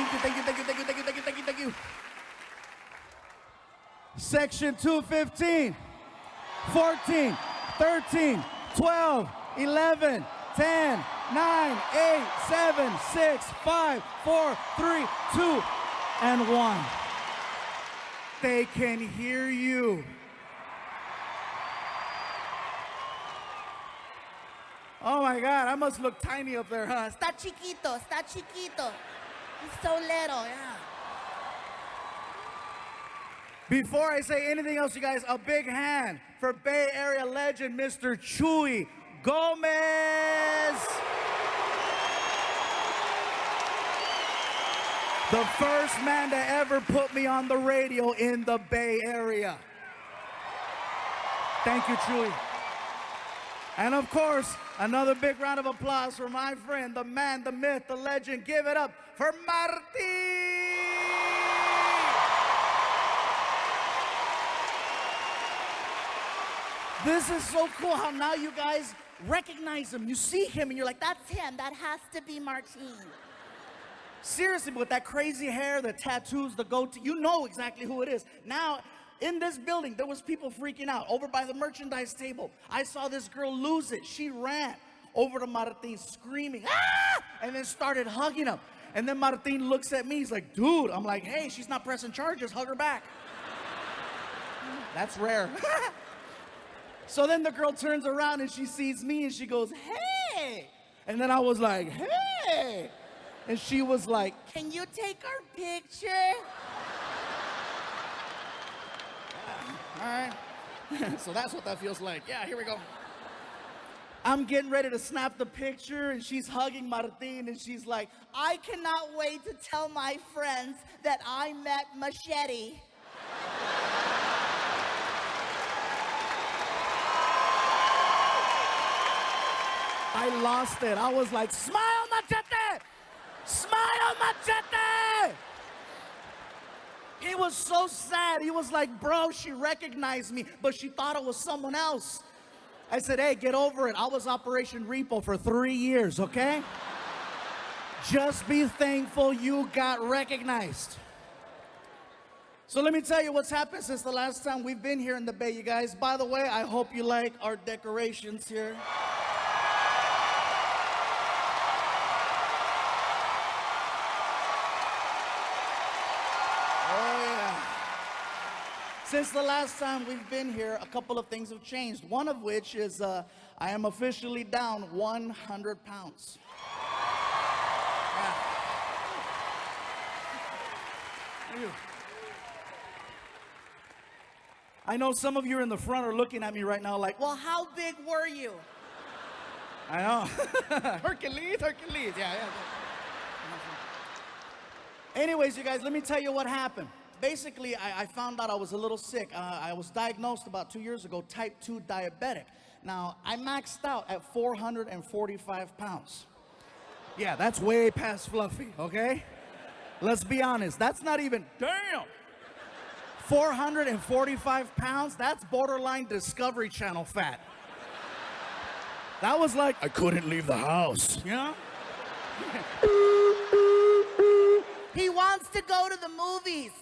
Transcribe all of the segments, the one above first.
Thank you, thank you, thank you, thank you, thank you, thank you, thank you, thank you. Section 215, 14, 13, 12, 11, 10, 9, 8, 7, 6, 5, 4, 3, 2, and 1. They can hear you. Oh my God, I must look tiny up there, huh? Está chiquito, está chiquito. He's so little, yeah. Before I say anything else, you guys, a big hand for Bay Area legend, Mr. Chuy Gomez. The first man to ever put me on the radio in the Bay Area. Thank you, Chuy. And of course, another big round of applause for my friend, the man, the myth, the legend. Give it up for Martin. This is so cool how now you guys recognize him. You see him and you're like, That's him. That has to be Martin. seriously, with that crazy hair, the tattoos, the goatee, you know exactly who it is. Now, in this building, there was people freaking out. Over by the merchandise table, I saw this girl lose it. She ran over to Martin screaming, ah! And then started hugging him. And then Martin looks at me, he's like, dude. I'm like, hey, she's not pressing charges, hug her back. That's rare. So then the girl turns around and she sees me and she goes, hey. And then I was like, hey. And she was like, Can you take our picture? all right. So that's what that feels like. Yeah, here we go. I'm getting ready to snap the picture and she's hugging Martin and she's like, I cannot wait to tell my friends that I met Machete. I lost it. I was like, smile, Machete! Smile, Machete! He was so sad. He was like, bro, she recognized me, but she thought it was someone else. I said, hey, get over it. I was Operation Repo for 3 years, okay? Just be thankful you got recognized. So let me tell you what's happened since the last time we've been here in the Bay, you guys. By the way, I hope you like our decorations here. Since the last time we've been here, a couple of things have changed. One of which is I am officially down 100 pounds. Yeah. Thank you. I know some of you in the front are looking at me right now like, Well, how big were you? I know. Hercules. Yeah. Anyways, you guys, let me tell you what happened. Basically, I found out I was a little sick. I was diagnosed about 2 years ago, type 2 diabetic. Now, I maxed out at 445 pounds. Yeah, that's way past fluffy, okay? Let's be honest, that's not even, damn! 445 pounds, that's borderline Discovery Channel fat. That was like, I couldn't leave the house, you know? He wants to go to the movies.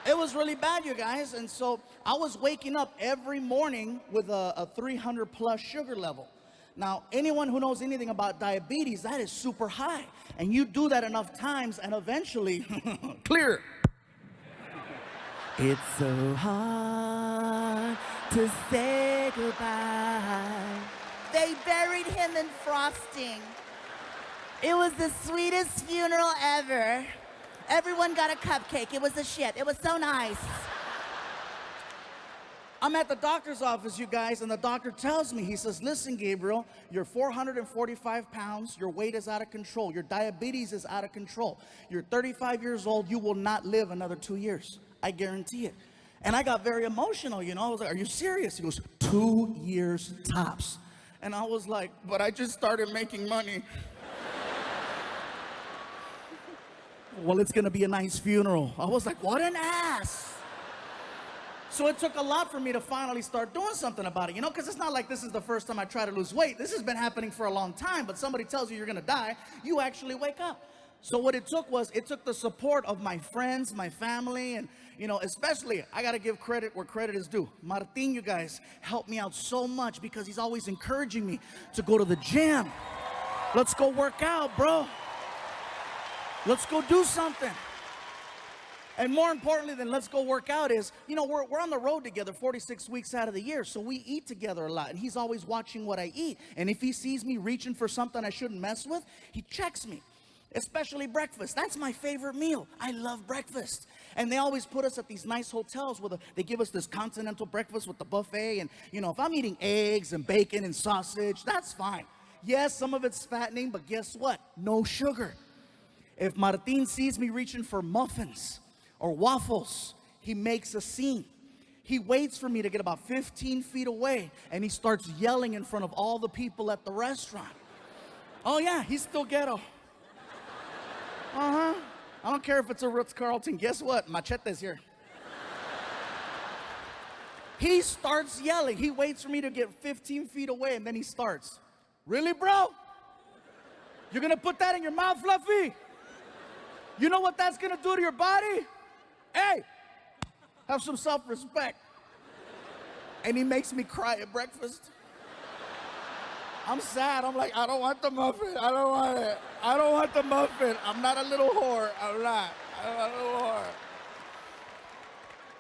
It was really bad, you guys, and so I was waking up every morning with a 300 plus sugar level. Now, anyone who knows anything about diabetes, that is super high. And you do that enough times and eventually, clear. It's so hard to say goodbye. They buried him in frosting. It was the sweetest funeral ever. Everyone got a cupcake. It was a shit. It was so nice. I'm at the doctor's office, you guys, and the doctor tells me, he says, listen, Gabriel, you're 445 pounds, your weight is out of control, your diabetes is out of control, you're 35 years old, you will not live another 2 years. I guarantee it. And I got very emotional, you know. I was like, are you serious? He goes, 2 years tops. And I was like, but I just started making money. Well, it's gonna be a nice funeral. I was like, what an ass. So it took a lot for me to finally start doing something about it, you know, because it's not like this is the first time I try to lose weight. This has been happening for a long time, but somebody tells you you're gonna die, you actually wake up. So what it took the support of my friends, my family, and especially, I gotta give credit where credit is due. Martin, you guys, helped me out so much because he's always encouraging me to go to the gym. Let's go work out, bro. Let's go do something. And more importantly than let's go work out is, we're on the road together 46 weeks out of the year, so we eat together a lot, and he's always watching what I eat. And if he sees me reaching for something I shouldn't mess with, he checks me, especially breakfast. That's my favorite meal. I love breakfast. And they always put us at these nice hotels where they give us this continental breakfast with the buffet, and, if I'm eating eggs and bacon and sausage, that's fine. Yes, some of it's fattening, but guess what? No sugar. If Martin sees me reaching for muffins or waffles, he makes a scene. He waits for me to get about 15 feet away, and he starts yelling in front of all the people at the restaurant. Oh yeah, he's still ghetto. I don't care if it's a Ritz-Carlton. Guess what? Machete's here. He starts yelling. He waits for me to get 15 feet away, and then he starts. Really, bro? You're gonna put that in your mouth, Fluffy? You know what that's gonna do to your body? Hey, have some self-respect. And he makes me cry at breakfast. I'm sad. I'm like, I don't want the muffin. I don't want it. I don't want the muffin. I'm not a little whore. I'm not a little whore.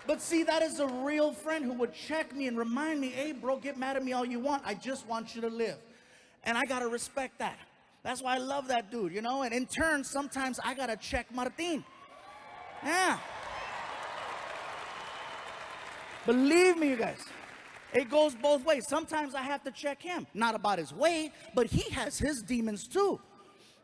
But see, that is a real friend who would check me and remind me, hey, bro, get mad at me all you want. I just want you to live. And I got to respect that. That's why I love that dude, And in turn, sometimes I got to check Martin. Yeah. Believe me, you guys. It goes both ways. Sometimes I have to check him. Not about his weight, but he has his demons too.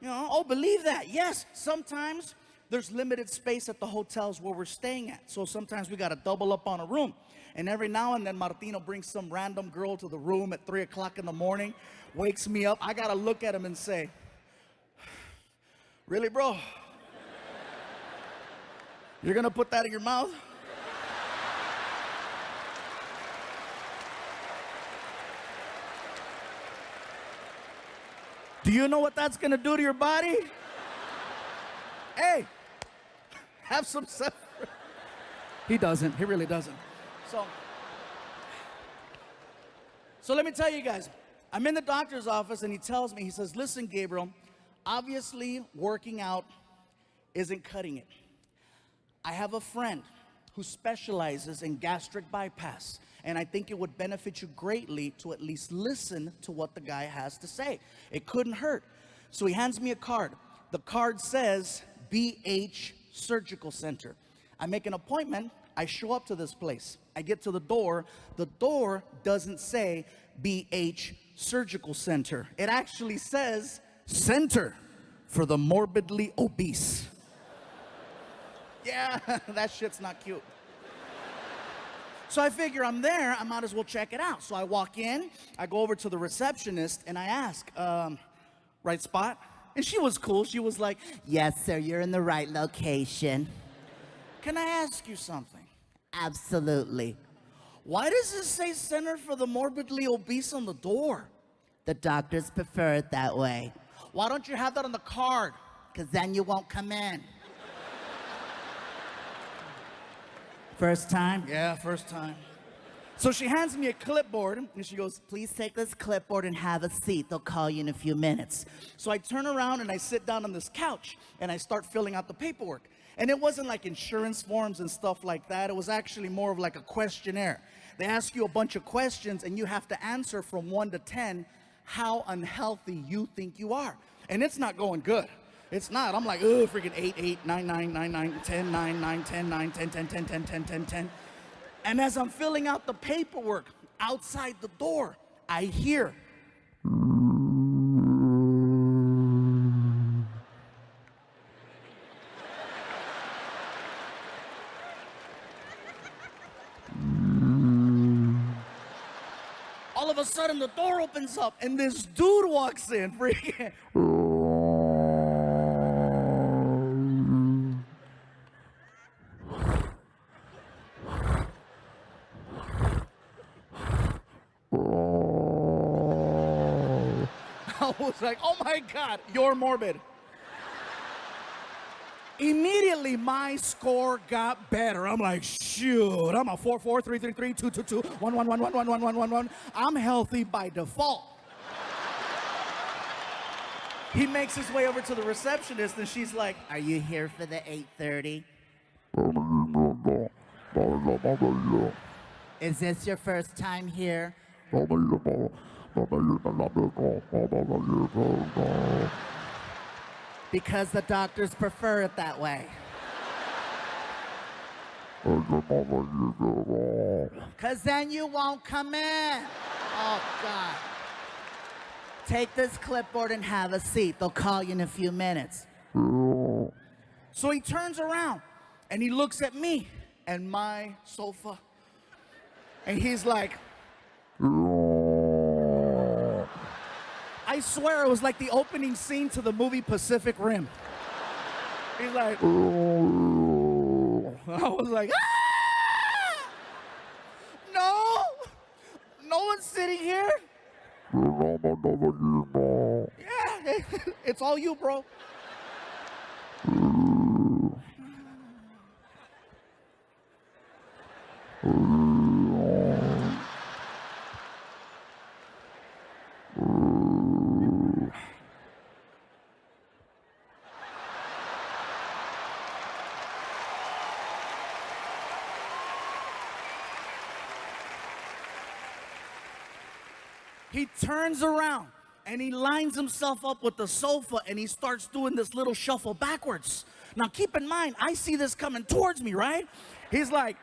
Believe that. Yes, sometimes there's limited space at the hotels where we're staying at. So sometimes we got to double up on a room. And every now and then, Martino brings some random girl to the room at 3 o'clock in the morning, wakes me up. I got to look at him and say, really, bro? You're going to put that in your mouth? Do you know what that's gonna do to your body? Hey, have some self. He doesn't. He really doesn't. So let me tell you guys, I'm in the doctor's office and he tells me, he says, listen, Gabriel, obviously working out isn't cutting it. I have a friend who specializes in gastric bypass, and I think it would benefit you greatly to at least listen to what the guy has to say. It couldn't hurt. So he hands me a card. The card says BH Surgical Center. I make an appointment. I show up to this place. I get to the door. The door doesn't say BH Surgical Center. It actually says Center for the Morbidly Obese. Yeah, that shit's not cute. So I figure I'm there, I might as well check it out. So I walk in, I go over to the receptionist, and I ask, right spot? And she was cool. She was like, Yes, sir, you're in the right location. can I ask you something? Absolutely. Why does it say Center for the Morbidly Obese on the door? The doctors prefer it that way, Why don't you have that on the card? because then you won't come in. First time? Yeah, first time. So she hands me a clipboard, and she goes, Please take this clipboard and have a seat. They'll call you in a few minutes. so I turn around and I sit down on this couch and I start filling out the paperwork. And it wasn't like insurance forms and stuff like that. It was actually more of like a questionnaire. They ask you a bunch of questions and you have to answer from 1 to 10 how unhealthy you think you are. And it's not going good. It's not. I'm like, oh, freaking 8, 8, 9, 9, 9, 9, 10, 9, 9, 10, 9, 10, 10, 10, 10, 10, 10, 10. And as I'm filling out the paperwork outside the door, I hear. All of a sudden, the door opens up, and this dude walks in. Freaking. I was like, oh my God, you're morbid. Immediately, my score got better. I'm like, shoot, I'm a 4-4, 3-3-3, 2-2-2, 1-1-1-1, 1-1-1-1-1. I'm healthy by default. He makes his way over to the receptionist, and she's like, Are you here for the 8:30? Is this your first time here? Because the doctors prefer it that way. Because then you won't come in. Oh, God. Take this clipboard and have a seat. They'll call you in a few minutes. So he turns around, and he looks at me and my sofa, and he's like, I swear it was like the opening scene to the movie Pacific Rim. He's like, I was like, ah! No, no one's sitting here. Yeah, it's all you, bro. He turns around and he lines himself up with the sofa and he starts doing this little shuffle backwards. Now keep in mind, I see this coming towards me, right? He's like,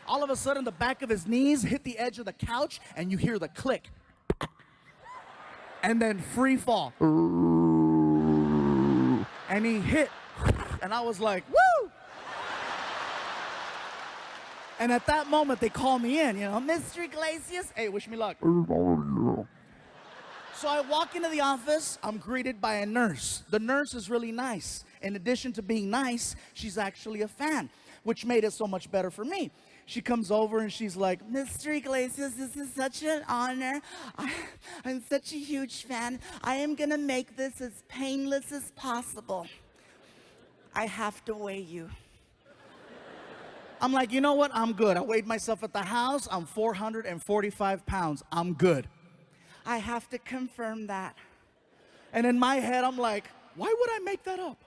all of a sudden the back of his knees hit the edge of the couch and you hear the click. And then free fall. And he hit. And I was like, woo! And at that moment, they call me in, Mr. Iglesias. Hey, wish me luck. So I walk into the office. I'm greeted by a nurse. The nurse is really nice. In addition to being nice, she's actually a fan, which made it so much better for me. She comes over and she's like, Mr. Iglesias, this is such an honor. I'm such a huge fan. I am going to make this as painless as possible. I have to weigh you. I'm like, you know what? I'm good. I weighed myself at the house. I'm 445 pounds. I'm good. I have to confirm that. And in my head, I'm like, why would I make that up?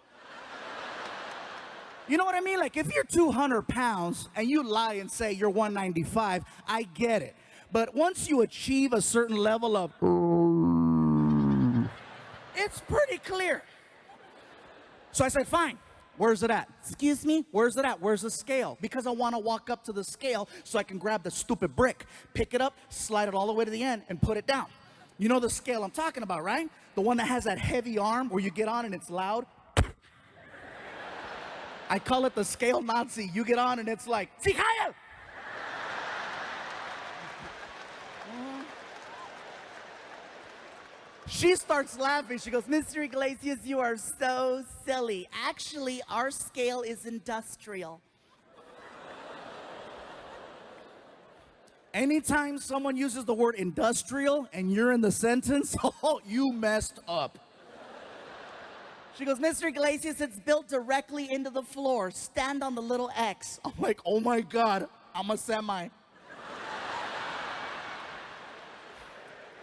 You know what I mean? Like, if you're 200 pounds and you lie and say you're 195, I get it. But once you achieve a certain level of, it's pretty clear. So I said, fine. Where's it at? Excuse me? Where's it at? Where's the scale? Because I want to walk up to the scale so I can grab the stupid brick, pick it up, slide it all the way to the end, and put it down. You know the scale I'm talking about, right? The one that has that heavy arm where you get on and it's loud. I call it the scale Nazi. You get on and it's like, "Sieg Heil!" She starts laughing. She goes, Mr. Iglesias, you are so silly. Actually, our scale is industrial. anytime someone uses the word industrial and you're in the sentence, oh, you messed up. She goes, Mr. Iglesias, it's built directly into the floor. Stand on the little X. I'm like, oh my God, I'm a semi.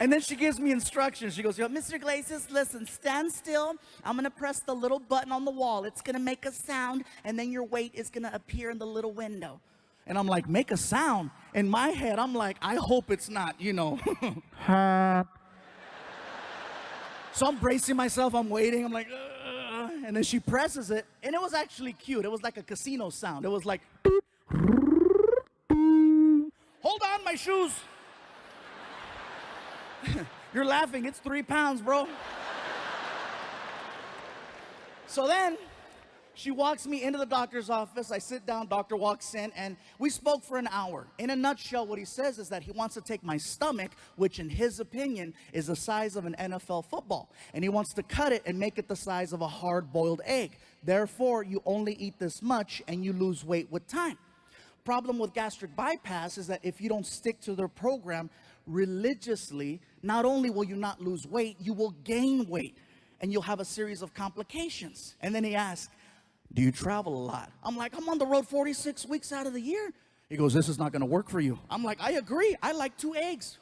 And then she gives me instructions. She goes, Mr. Iglesias, listen, stand still. I'm going to press the little button on the wall. It's going to make a sound, and then your weight is going to appear in the little window. And I'm like, make a sound. In my head, I'm like, I hope it's not, you know. So I'm bracing myself. I'm waiting. I'm like, ugh. And then she presses it, and it was actually cute. It was like a casino sound. It was like, hold on, my shoes. You're laughing. It's 3 pounds, bro. So then she walks me into the doctor's office. I sit down. Doctor walks in, and we spoke for an hour. In a nutshell, what he says is that he wants to take my stomach, which in his opinion is the size of an NFL football, and he wants to cut it and make it the size of a hard-boiled egg. Therefore, you only eat this much, and you lose weight with time. Problem with gastric bypass is that if you don't stick to their program religiously, not only will you not lose weight, you will gain weight. and you'll have a series of complications. And then he asked, do you travel a lot? I'm like, I'm on the road 46 weeks out of the year. He goes, this is not gonna work for you. I'm like, I agree, I like 2 eggs.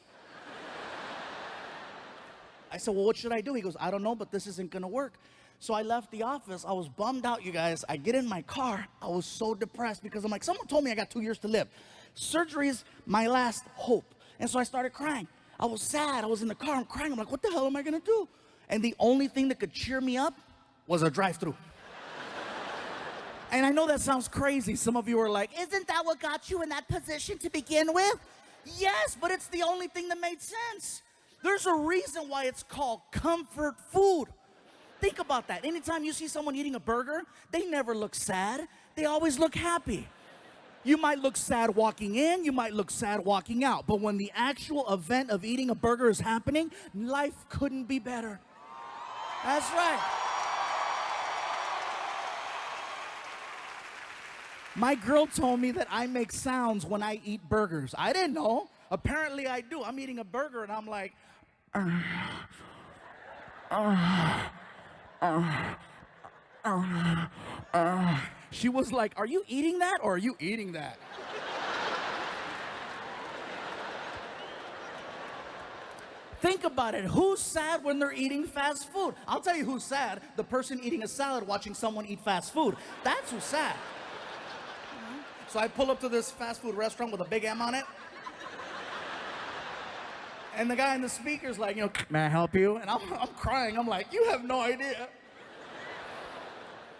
I said, well, what should I do? He goes, I don't know, but this isn't gonna work. So I left the office. I was bummed out, you guys. I get in my car. I was so depressed because I'm like, someone told me I got 2 years to live. Surgery is my last hope. And so I started crying. I was sad. I was in the car. I'm crying. I'm like, what the hell am I gonna do? And the only thing that could cheer me up was a drive-through. And I know that sounds crazy. Some of you are like, Isn't that what got you in that position to begin with? yes, but it's the only thing that made sense. There's a reason why it's called comfort food. Think about that. Anytime you see someone eating a burger, they never look sad. They always look happy. You might look sad walking in, you might look sad walking out, but when the actual event of eating a burger is happening, life couldn't be better. That's right. My girl told me that I make sounds when I eat burgers. I didn't know. Apparently I do. I'm eating a burger and I'm like, She was like, are you eating that or are you eating that? Think about it. Who's sad when they're eating fast food? I'll tell you who's sad. The person eating a salad watching someone eat fast food. That's who's sad. So I pull up to this fast food restaurant with a big M on it. And the guy in the speaker's like, may I help you? And I'm crying. I'm like, you have no idea.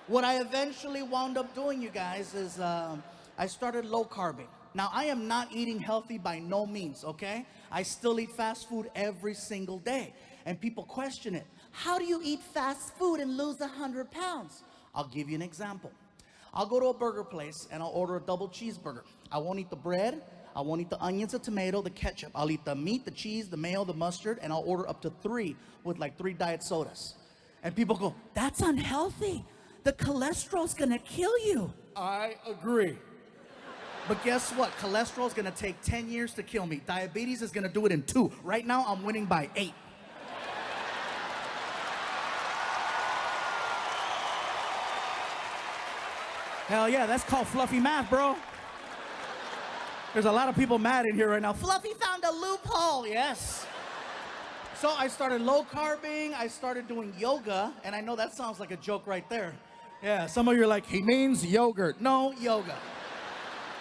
What I eventually wound up doing, you guys, is I started low carbing. Now, I am not eating healthy by no means, okay? I still eat fast food every single day. And people question it. How do you eat fast food and lose 100 pounds? I'll give you an example. I'll go to a burger place and I'll order a double cheeseburger. I won't eat the bread. I won't eat the onions, the tomato, the ketchup. I'll eat the meat, the cheese, the mayo, the mustard, and I'll order up to 3 with like 3 diet sodas. And people go, That's unhealthy. The cholesterol's gonna kill you. I agree. But guess what? Cholesterol is gonna take 10 years to kill me. Diabetes is gonna do it in 2. Right now, I'm winning by 8. Hell yeah, that's called fluffy math, bro. There's a lot of people mad in here right now. Fluffy found a loophole. Yes. So I started low carbing, I started doing yoga, and I know that sounds like a joke right there. Yeah, some of you are like, he means yogurt. No, yoga.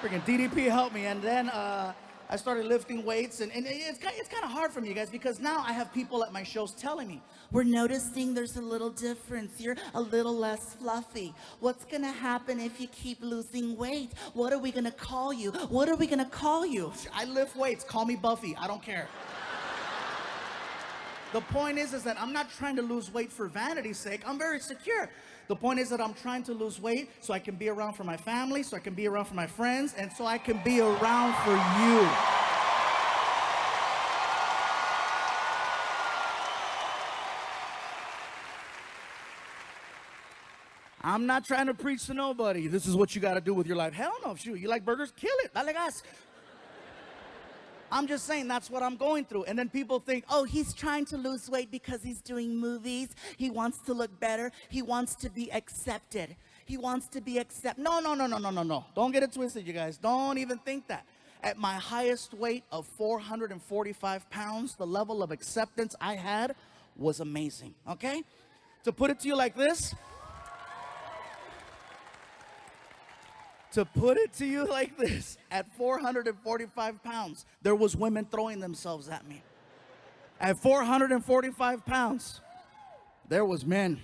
Freaking DDP helped me, and then I started lifting weights, and it's kind of hard for me, guys, because now I have people at my shows telling me, We're noticing there's a little difference. You're a little less fluffy. What's gonna happen if you keep losing weight? What are we gonna call you? What are we gonna call you? I lift weights, call me Buffy, I don't care. The point is that I'm not trying to lose weight for vanity's sake. I'm very secure. The point is that I'm trying to lose weight so I can be around for my family, so I can be around for my friends, and so I can be around for you. I'm not trying to preach to nobody. This is what you got to do with your life. Hell no, shoot. You like burgers? Kill it. Dale gas. I'm just saying that's what I'm going through. And then people think, Oh, he's trying to lose weight because he's doing movies. He wants to look better. He wants to be accepted. He wants to be accepted. no. Don't get it twisted, you guys. Don't even think that. At my highest weight of 445 pounds, the level of acceptance I had was amazing, okay? To put it to you like this, at 445 pounds, there was women throwing themselves at me. At 445 pounds, there was men.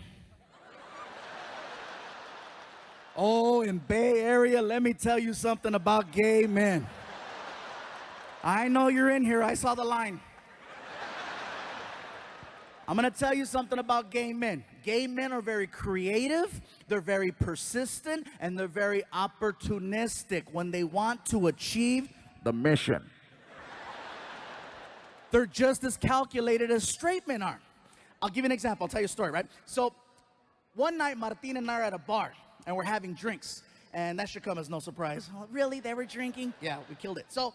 Oh, in Bay Area, let me tell you something about gay men. I know you're in here. I saw the line. I'm going to tell you something about gay men. Gay men are very creative, they're very persistent, and they're very opportunistic when they want to achieve the mission. They're just as calculated as straight men are. I'll give you an example. I'll tell you a story, right? So one night, Martin and I are at a bar, and we're having drinks. And that should come as no surprise. Oh, really? They were drinking? Yeah, we killed it. So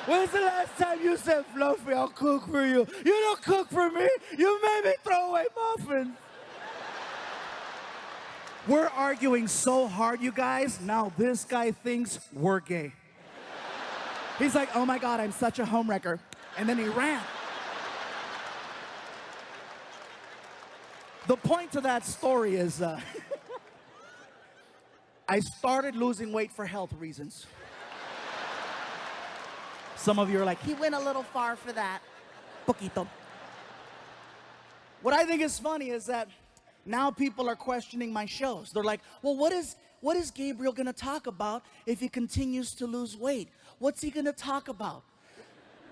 When's the last time you said, Fluffy, I'll cook for you? You don't cook for me. You made me throw away muffins. We're arguing so hard, you guys. Now this guy thinks we're gay. He's like, oh my God, I'm such a homewrecker. And then he ran. The point to that story is I started losing weight for health reasons. Some of you are like, He went a little far for that. poquito. What I think is funny is that now people are questioning my shows. They're like, well, what is Gabriel gonna talk about if he continues to lose weight? What's he gonna talk about?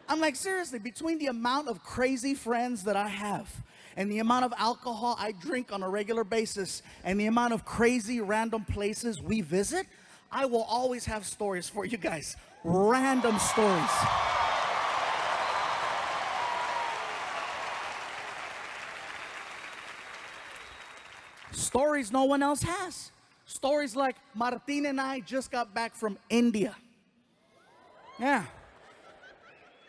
I'm like, seriously, between the amount of crazy friends that I have and the amount of alcohol I drink on a regular basis and the amount of crazy random places we visit, I will always have stories for you guys. Random stories. Stories no one else has. Stories like Martin and I just got back from India. Yeah.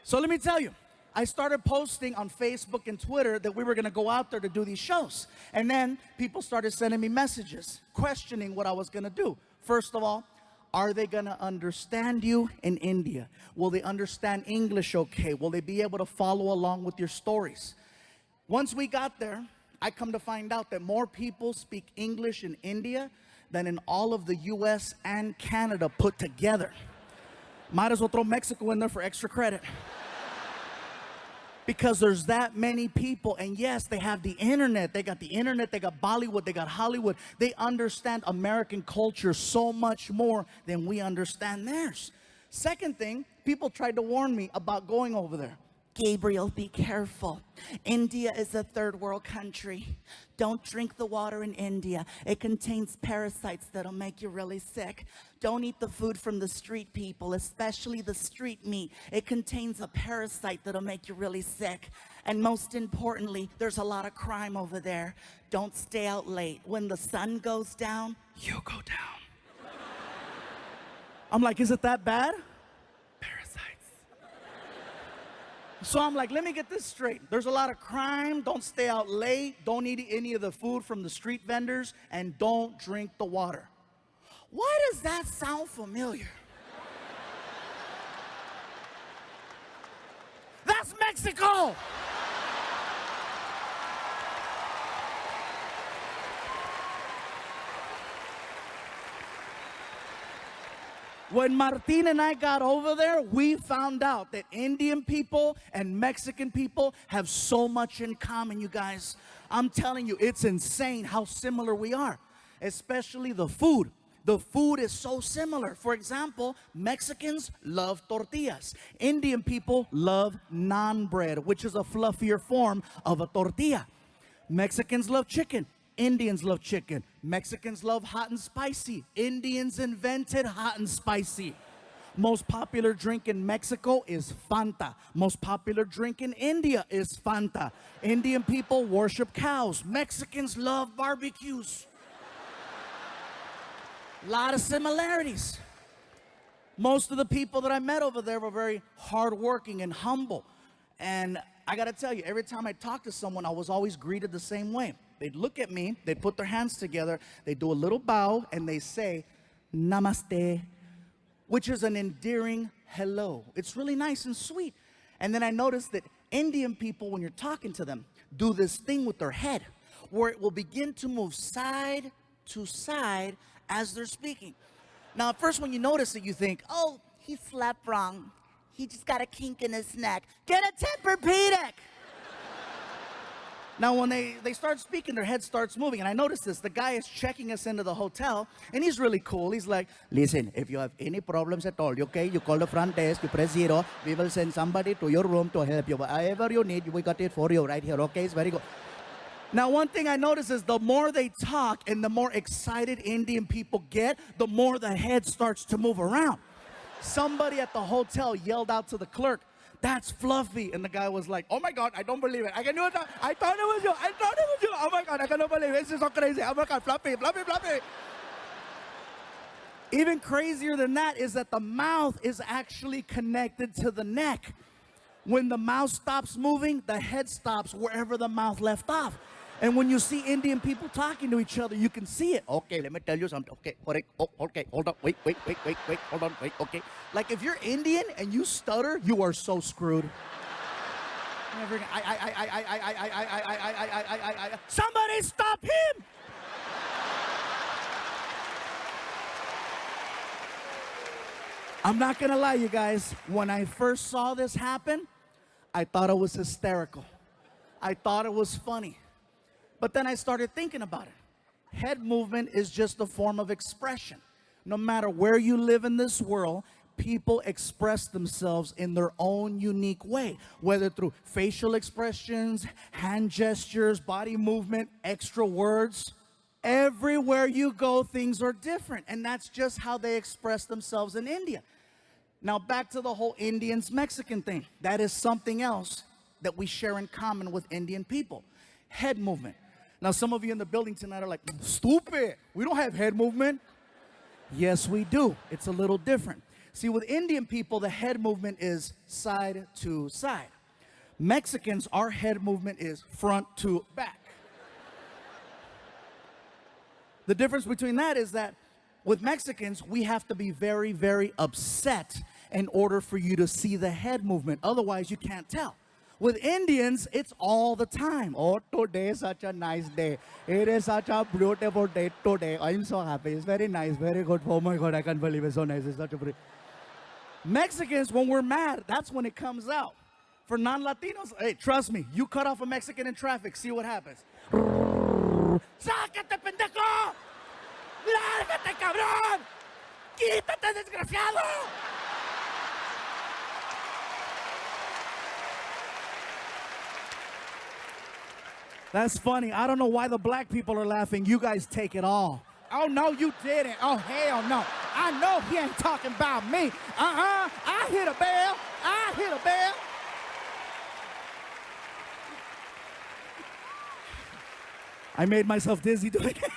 So let me tell you, I started posting on Facebook and Twitter that we were gonna go out there to do these shows. And then people started sending me messages, questioning what I was gonna do. First of all, are they gonna understand you in India? Will they understand English okay? Will they be able to follow along with your stories? Once we got there, I come to find out that more people speak English in India than in all of the US and Canada put together. Might as well throw Mexico in there for extra credit. Because there's that many people, and yes, they have the internet. They got the internet, they got Bollywood, they got Hollywood. They understand American culture so much more than we understand theirs. Second thing, people tried to warn me about going over there. Gabriel, be careful. India is a third world country. Don't drink the water in India. It contains parasites that'll make you really sick. Don't eat the food from the street people, especially the street meat. It contains a parasite that'll make you really sick. And most importantly, there's a lot of crime over there. Don't stay out late. When the sun goes down, you go down. I'm like, is it that bad? So I'm like, let me get this straight. There's a lot of crime. Don't stay out late. Don't eat any of the food from the street vendors. And don't drink the water. Why does that sound familiar? That's Mexico! When Martin and I got over there, we found out that Indian people and Mexican people have so much in common, you guys. I'm telling you, it's insane how similar we are, especially the food. The food is so similar. For example, Mexicans love tortillas. Indian people love naan bread, which is a fluffier form of a tortilla. Mexicans love chicken. Indians love chicken. Mexicans love hot and spicy. Indians invented hot and spicy. Most popular drink in Mexico is Fanta. Most popular drink in India is Fanta. Indian people worship cows. Mexicans love barbecues. A lot of similarities. Most of the people that I met over there were very hardworking and humble. And I gotta tell you, every time I talked to someone, I was always greeted the same way. They'd look at me, they'd put their hands together, they'd do a little bow, and they say, Namaste, which is an endearing hello. It's really nice and sweet. And then I noticed that Indian people, when you're talking to them, do this thing with their head, where it will begin to move side to side as they're speaking. Now, at first when you notice it, you think, Oh, he slept wrong. He just got a kink in his neck. Get a Tempur-Pedic! now when they start speaking, their head starts moving. And I noticed this, the guy is checking us into the hotel, and he's really cool. He's like, listen, if you have any problems at all, okay, you call the front desk, you press 0, we will send somebody to your room to help you. Whatever you need, we got it for you right here, okay? It's very good. Now, one thing I notice is the more they talk and the more excited Indian people get, the more the head starts to move around. Somebody at the hotel yelled out to the clerk, that's Fluffy. And the guy was like, oh my God, I don't believe it. I can do it. I thought it was you. I thought it was you. Oh my God, I cannot believe it. This is so crazy. Oh my God, Fluffy, Fluffy, Fluffy. Even crazier than that is that the mouth is actually connected to the neck. When the mouth stops moving, the head stops wherever the mouth left off. And when you see Indian people talking to each other, you can see it. Okay, let me tell you something. Okay, okay, hold on, wait, hold on, wait, okay. Like if you're Indian and you stutter, you are so screwed. Somebody stop him! I'm not gonna lie, you guys. When I first saw this happen, I thought it was hysterical. I thought it was funny. But then I started thinking about it. Head movement is just a form of expression. No matter where you live in this world, people express themselves in their own unique way, whether through facial expressions, hand gestures, body movement, extra words. Everywhere you go, things are different, and that's just how they express themselves in India. Now, back to the whole Indians-Mexican thing. That is something else that we share in common with Indian people. Head movement. Now, some of you in the building tonight are like, stupid, we don't have head movement. Yes, we do. It's a little different. See, with Indian people, the head movement is side to side. Mexicans, our head movement is front to back. The difference between that is that with Mexicans, we have to be very, very upset in order for you to see the head movement. Otherwise, you can't tell. With Indians, it's all the time. Oh, today is such a nice day. It is such a beautiful day today. I'm so happy. It's very nice, very good. Oh my God, I can't believe it's so nice. It's such a pretty. Mexicans, when we're mad, that's when it comes out. For non-Latinos, hey, trust me, you cut off a Mexican in traffic, see what happens. ¡Sácate, pendejo! ¡Lárgate, cabrón! ¡Quítate, desgraciado! That's funny. I don't know why the black people are laughing. You guys take it all. Oh, no, you didn't. Oh, hell no. I know he ain't talking about me. I hit a bell. I hit a bell. I made myself dizzy doing it.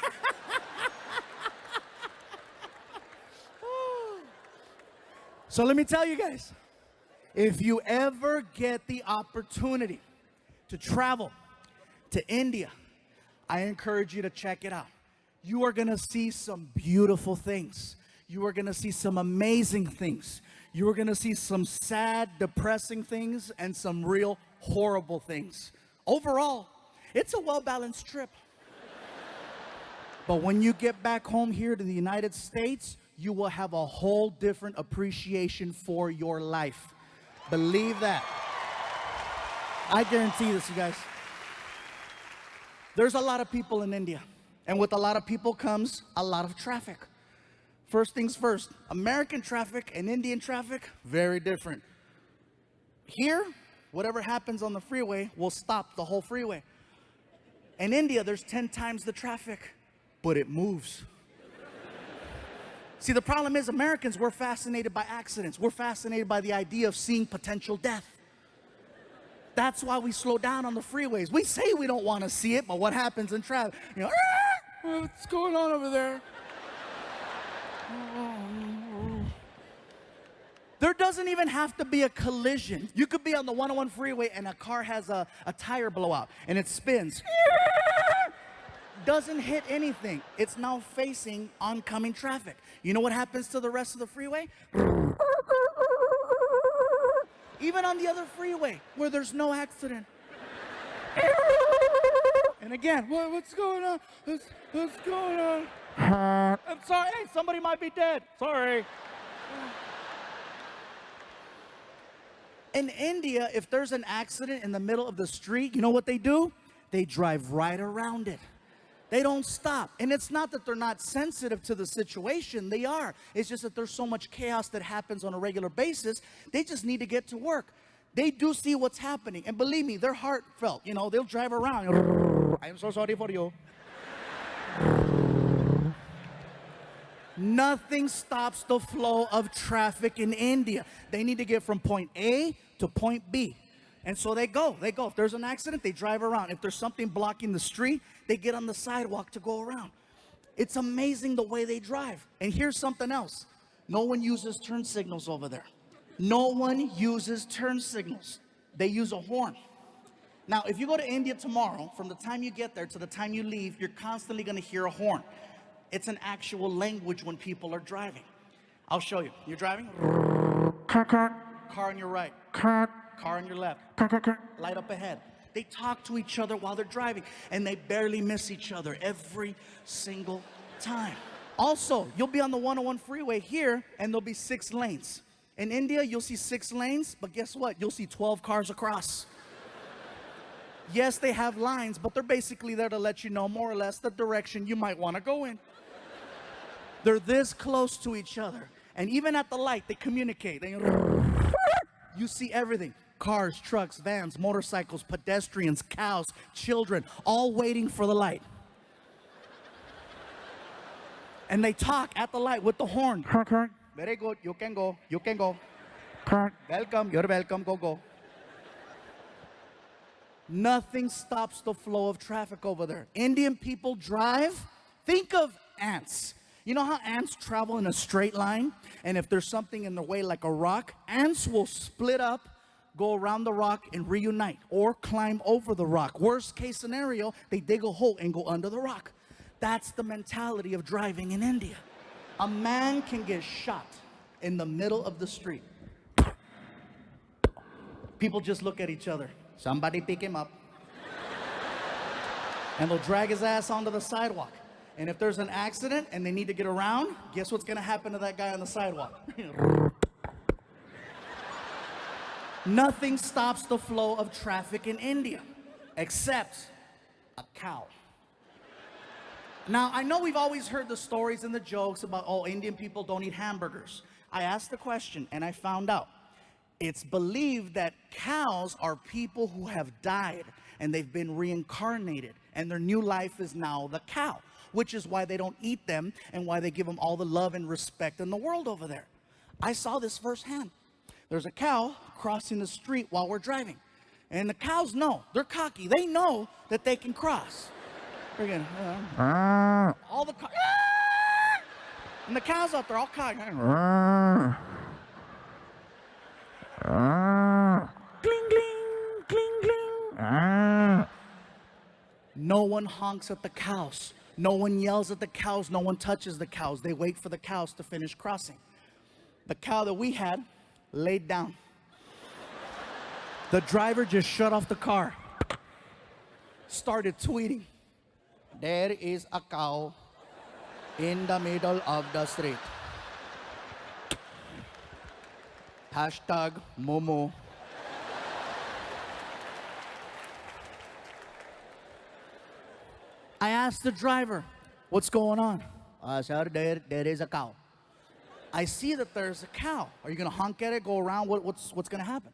So let me tell you guys, if you ever get the opportunity to travel to India, I encourage you to check it out. You are going to see some beautiful things. You are going to see some amazing things. You are going to see some sad, depressing things and some real horrible things. Overall, it's a well-balanced trip. But when you get back home here to the United States, you will have a whole different appreciation for your life. Believe that. I guarantee this, you guys. There's a lot of people in India, and with a lot of people comes a lot of traffic. First things first, American traffic and Indian traffic, very different. Here, whatever happens on the freeway will stop the whole freeway. In India, there's 10 times the traffic, but it moves. See, the problem is Americans, we're fascinated by accidents. We're fascinated by the idea of seeing potential death. That's why we slow down on the freeways. We say we don't want to see it, but what happens in traffic? You know, what's going on over there? There doesn't even have to be a collision. You could be on the 101 freeway and a car has a tire blowout and it spins. Doesn't hit anything. It's now facing oncoming traffic. You know what happens to the rest of the freeway? Even on the other freeway where there's no accident. And again, what's going on? What's going on? I'm sorry, hey, somebody might be dead. Sorry. In India, if there's an accident in the middle of the street, you know what they do? They drive right around it. They don't stop. And it's not that they're not sensitive to the situation. They are. It's just that there's so much chaos that happens on a regular basis. They just need to get to work. They do see what's happening. And believe me, they're heartfelt. You know, they'll drive around. I am so sorry for you. Nothing stops the flow of traffic in India. They need to get from point A to point B. And so they go. If there's an accident, they drive around. If there's something blocking the street, they get on the sidewalk to go around. It's amazing the way they drive. And here's something else. No one uses turn signals over there. No one uses turn signals. They use a horn. Now, if you go to India tomorrow, from the time you get there to the time you leave, you're constantly going to hear a horn. It's an actual language when people are driving. I'll show you. You're driving? Car on your right. Car on your left. Light up ahead. They talk to each other while they're driving, and they barely miss each other every single time. Also, you'll be on the 101 freeway here, and there'll be 6 lanes. In India, you'll see 6 lanes, but guess what? You'll see 12 cars across. Yes, they have lines, but they're basically there to let you know more or less the direction you might want to go in. They're this close to each other. And even at the light, they communicate. You see everything. Cars, trucks, vans, motorcycles, pedestrians, cows, children, all waiting for the light. And they talk at the light with the horn. Very good, you can go, you can go. Welcome, you're welcome, go, go. Nothing stops the flow of traffic over there. Indian people drive, think of ants. You know how ants travel in a straight line? And if there's something in the way like a rock, ants will split up, go around the rock and reunite, or climb over the rock. Worst case scenario, they dig a hole and go under the rock. That's the mentality of driving in India. A man can get shot in the middle of the street. People just look at each other. Somebody pick him up. And they'll drag his ass onto the sidewalk. And if there's an accident and they need to get around, guess what's gonna happen to that guy on the sidewalk? Nothing stops the flow of traffic in India, except a cow. Now, I know we've always heard the stories and the jokes about, oh, Indian people don't eat hamburgers. I asked the question and I found out. It's believed that cows are people who have died and they've been reincarnated, and their new life is now the cow, which is why they don't eat them and why they give them all the love and respect in the world over there. I saw this firsthand. There's a cow crossing the street while we're driving. And the cows know. They're cocky. They know that they can cross. They're gonna, all the and the cows out there all cocky. Gling, gling, gling, gling. No one honks at the cows. No one yells at the cows. No one touches the cows. They wait for the cows to finish crossing. The cow that we had laid down. The driver just shut off the car. Started tweeting. There is a cow in the middle of the street. Hashtag Momo. I asked the driver, what's going on? Sir, there is a cow. I see that there's a cow. Are you gonna honk at it, go around? What's gonna happen?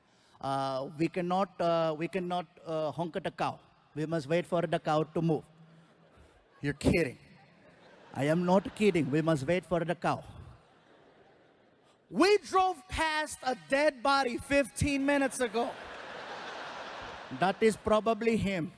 We cannot honk at the cow. We must wait for the cow to move. You're kidding. I am not kidding. We must wait for the cow. We drove past a dead body 15 minutes ago. That is probably him.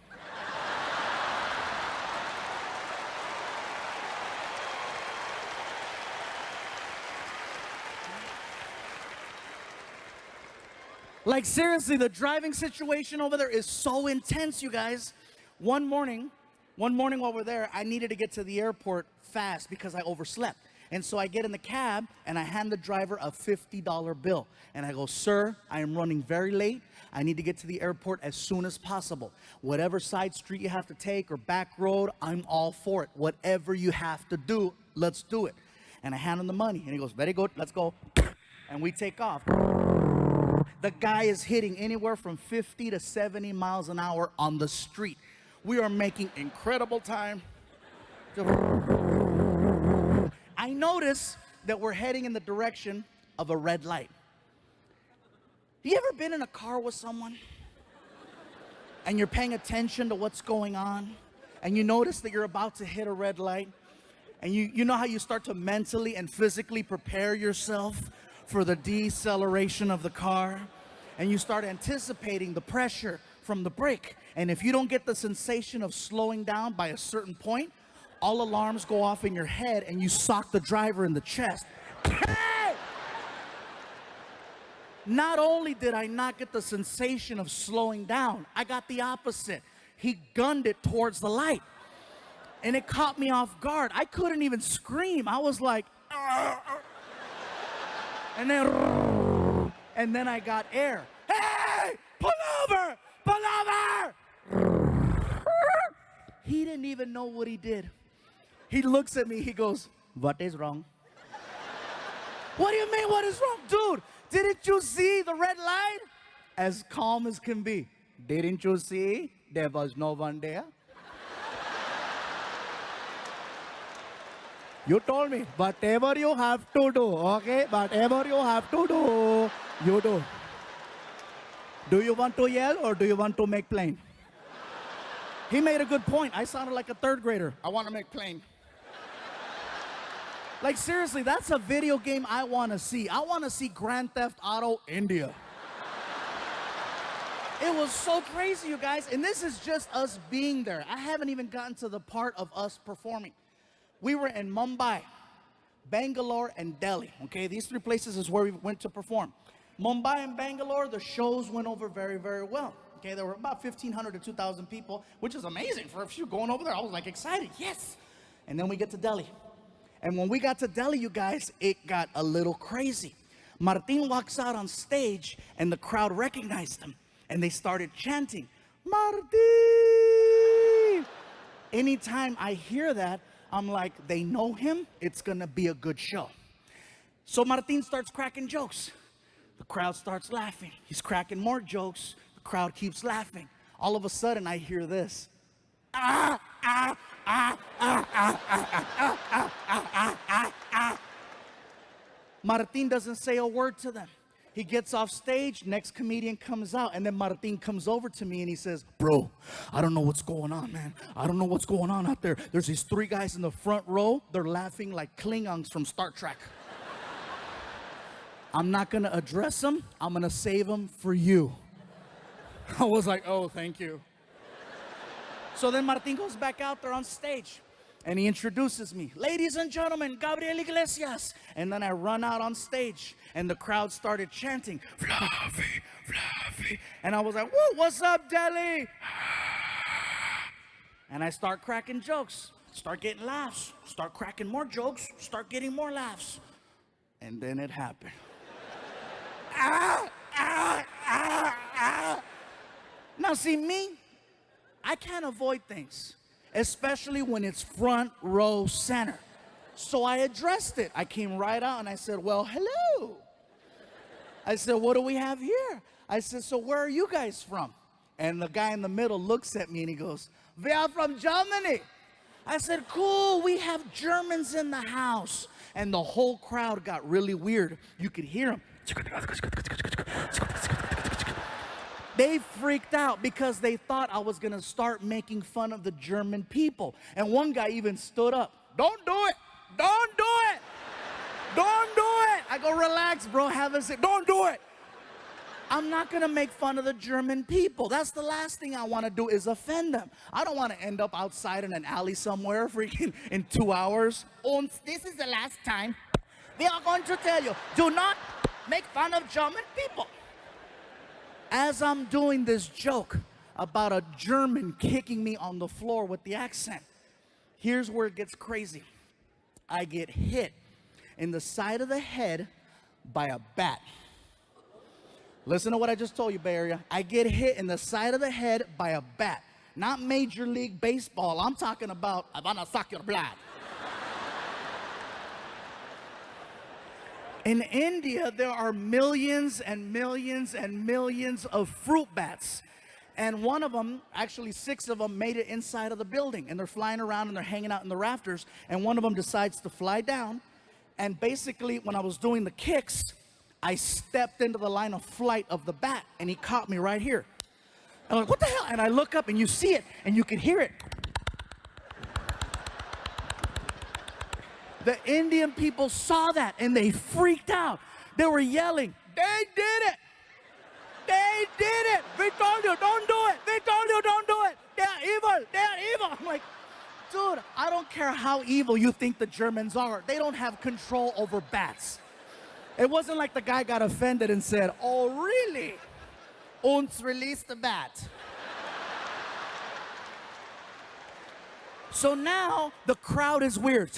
Like seriously, the driving situation over there is so intense, you guys. One morning while we're there, I needed to get to the airport fast because I overslept. And so I get in the cab and I hand the driver a $50 bill. And I go, sir, I am running very late. I need to get to the airport as soon as possible. Whatever side street you have to take or back road, I'm all for it. Whatever you have to do, let's do it. And I hand him the money and he goes, very good, let's go. And we take off. The guy is hitting anywhere from 50 to 70 miles an hour on the street. We are making incredible time. I notice that we're heading in the direction of a red light. Have you ever been in a car with someone and you're paying attention to what's going on and you notice that you're about to hit a red light and you know how you start to mentally and physically prepare yourself for the deceleration of the car, and you start anticipating the pressure from the brake, and if you don't get the sensation of slowing down by a certain point, all alarms go off in your head and you sock the driver in the chest. Hey! Not only did I not get the sensation of slowing down, I got the opposite. He gunned it towards the light. And it caught me off guard. I couldn't even scream. I was like, and then I got air. Hey, pull over, pull over. He didn't even know what he did. He looks at me, he goes, what is wrong? What do you mean, what is wrong? Dude, didn't you see the red light? As calm as can be. Didn't you see there was no one there? You told me, whatever you have to do, okay? Whatever you have to do, you do. Do you want to yell or do you want to make plain? He made a good point. I sounded like a third grader. I want to make plain. Like seriously, that's a video game I want to see. I want to see Grand Theft Auto India. It was so crazy, you guys. And this is just us being there. I haven't even gotten to the part of us performing. We were in Mumbai, Bangalore, and Delhi, okay? These three places is where we went to perform. Mumbai and Bangalore, the shows went over very, very well. Okay, there were about 1,500 to 2,000 people, which is amazing for a few going over there. I was like excited, yes. And then we get to Delhi. And when we got to Delhi, you guys, it got a little crazy. Martin walks out on stage and the crowd recognized him. And they started chanting, Martin! Anytime I hear that, I'm like, they know him, it's gonna be a good show. So Martin starts cracking jokes. The crowd starts laughing. He's cracking more jokes. The crowd keeps laughing. All of a sudden, I hear this. Martin doesn't say a word to them. He gets off stage, next comedian comes out, and then Martin comes over to me and he says, bro, I don't know what's going on, man. I don't know what's going on out there. There's these three guys in the front row. They're laughing like Klingons from Star Trek. I'm not going to address them. I'm going to save them for you. I was like, oh, thank you. So then Martin goes back out there on stage. And he introduces me. Ladies and gentlemen, Gabriel Iglesias. And then I run out on stage. And the crowd started chanting, Fluffy, Fluffy. And I was like, whoa, what's up, Delhi? And I start cracking jokes. Start getting laughs. Start cracking more jokes. Start getting more laughs. And then it happened. Now see me, I can't avoid things. Especially when it's front row center. So I addressed it. I came right out and I said, well, hello. I said, what do we have here? I said, so where are you guys from? And the guy in the middle looks at me and he goes, we are from Germany. I said, cool, we have Germans in the house. And the whole crowd got really weird. You could hear them. They freaked out because they thought I was going to start making fun of the German people. And one guy even stood up. Don't do it. Don't do it. Don't do it. I go, relax, bro. Have a seat. Don't do it. I'm not going to make fun of the German people. That's the last thing I want to do is offend them. I don't want to end up outside in an alley somewhere freaking in 2 hours. And this is the last time we are going to tell you, do not make fun of German people. As I'm doing this joke about a German kicking me on the floor with the accent, here's where it gets crazy. I get hit in the side of the head by a bat. Listen to what I just told you, Bay Area. I get hit in the side of the head by a bat. Not Major League Baseball. I'm talking about, I'm gonna suck your blood. In India, there are millions and millions and millions of fruit bats. And one of them, actually 6 of them, made it inside of the building. And they're flying around and they're hanging out in the rafters. And one of them decides to fly down. And basically, when I was doing the kicks, I stepped into the line of flight of the bat. And he caught me right here. And I'm like, what the hell? And I look up and you see it and you can hear it. The Indian people saw that and they freaked out. They were yelling, they did it. They did it. We told you, don't do it. We told you, don't do it. They're evil. They're evil. I'm like, Dude, I don't care how evil you think the Germans are. They don't have control over bats. It wasn't like the guy got offended and said, "Oh, really? Uns release the bat." So now the crowd is weird.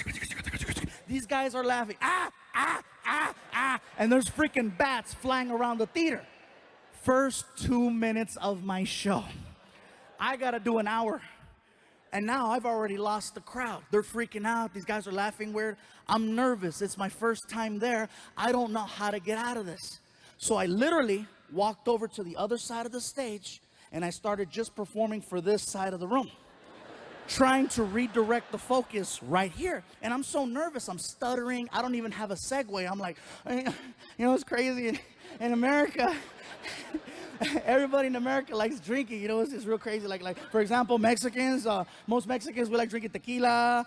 These guys are laughing. Ah, ah, ah, ah. And there's freaking bats flying around the theater. First 2 minutes of my show. I gotta do an hour. And now I've already lost the crowd. They're freaking out. These guys are laughing weird. I'm nervous. It's my first time there. I don't know how to get out of this. So I literally walked over to the other side of the stage and I started just performing for this side of the room, trying to redirect the focus right here. And I'm so nervous. I'm stuttering. I don't even have a segue. I'm like, you know, it's crazy in America. Everybody in America likes drinking, you know, it's just real crazy. Like for example, Mexicans, most Mexicans, we like drinking tequila.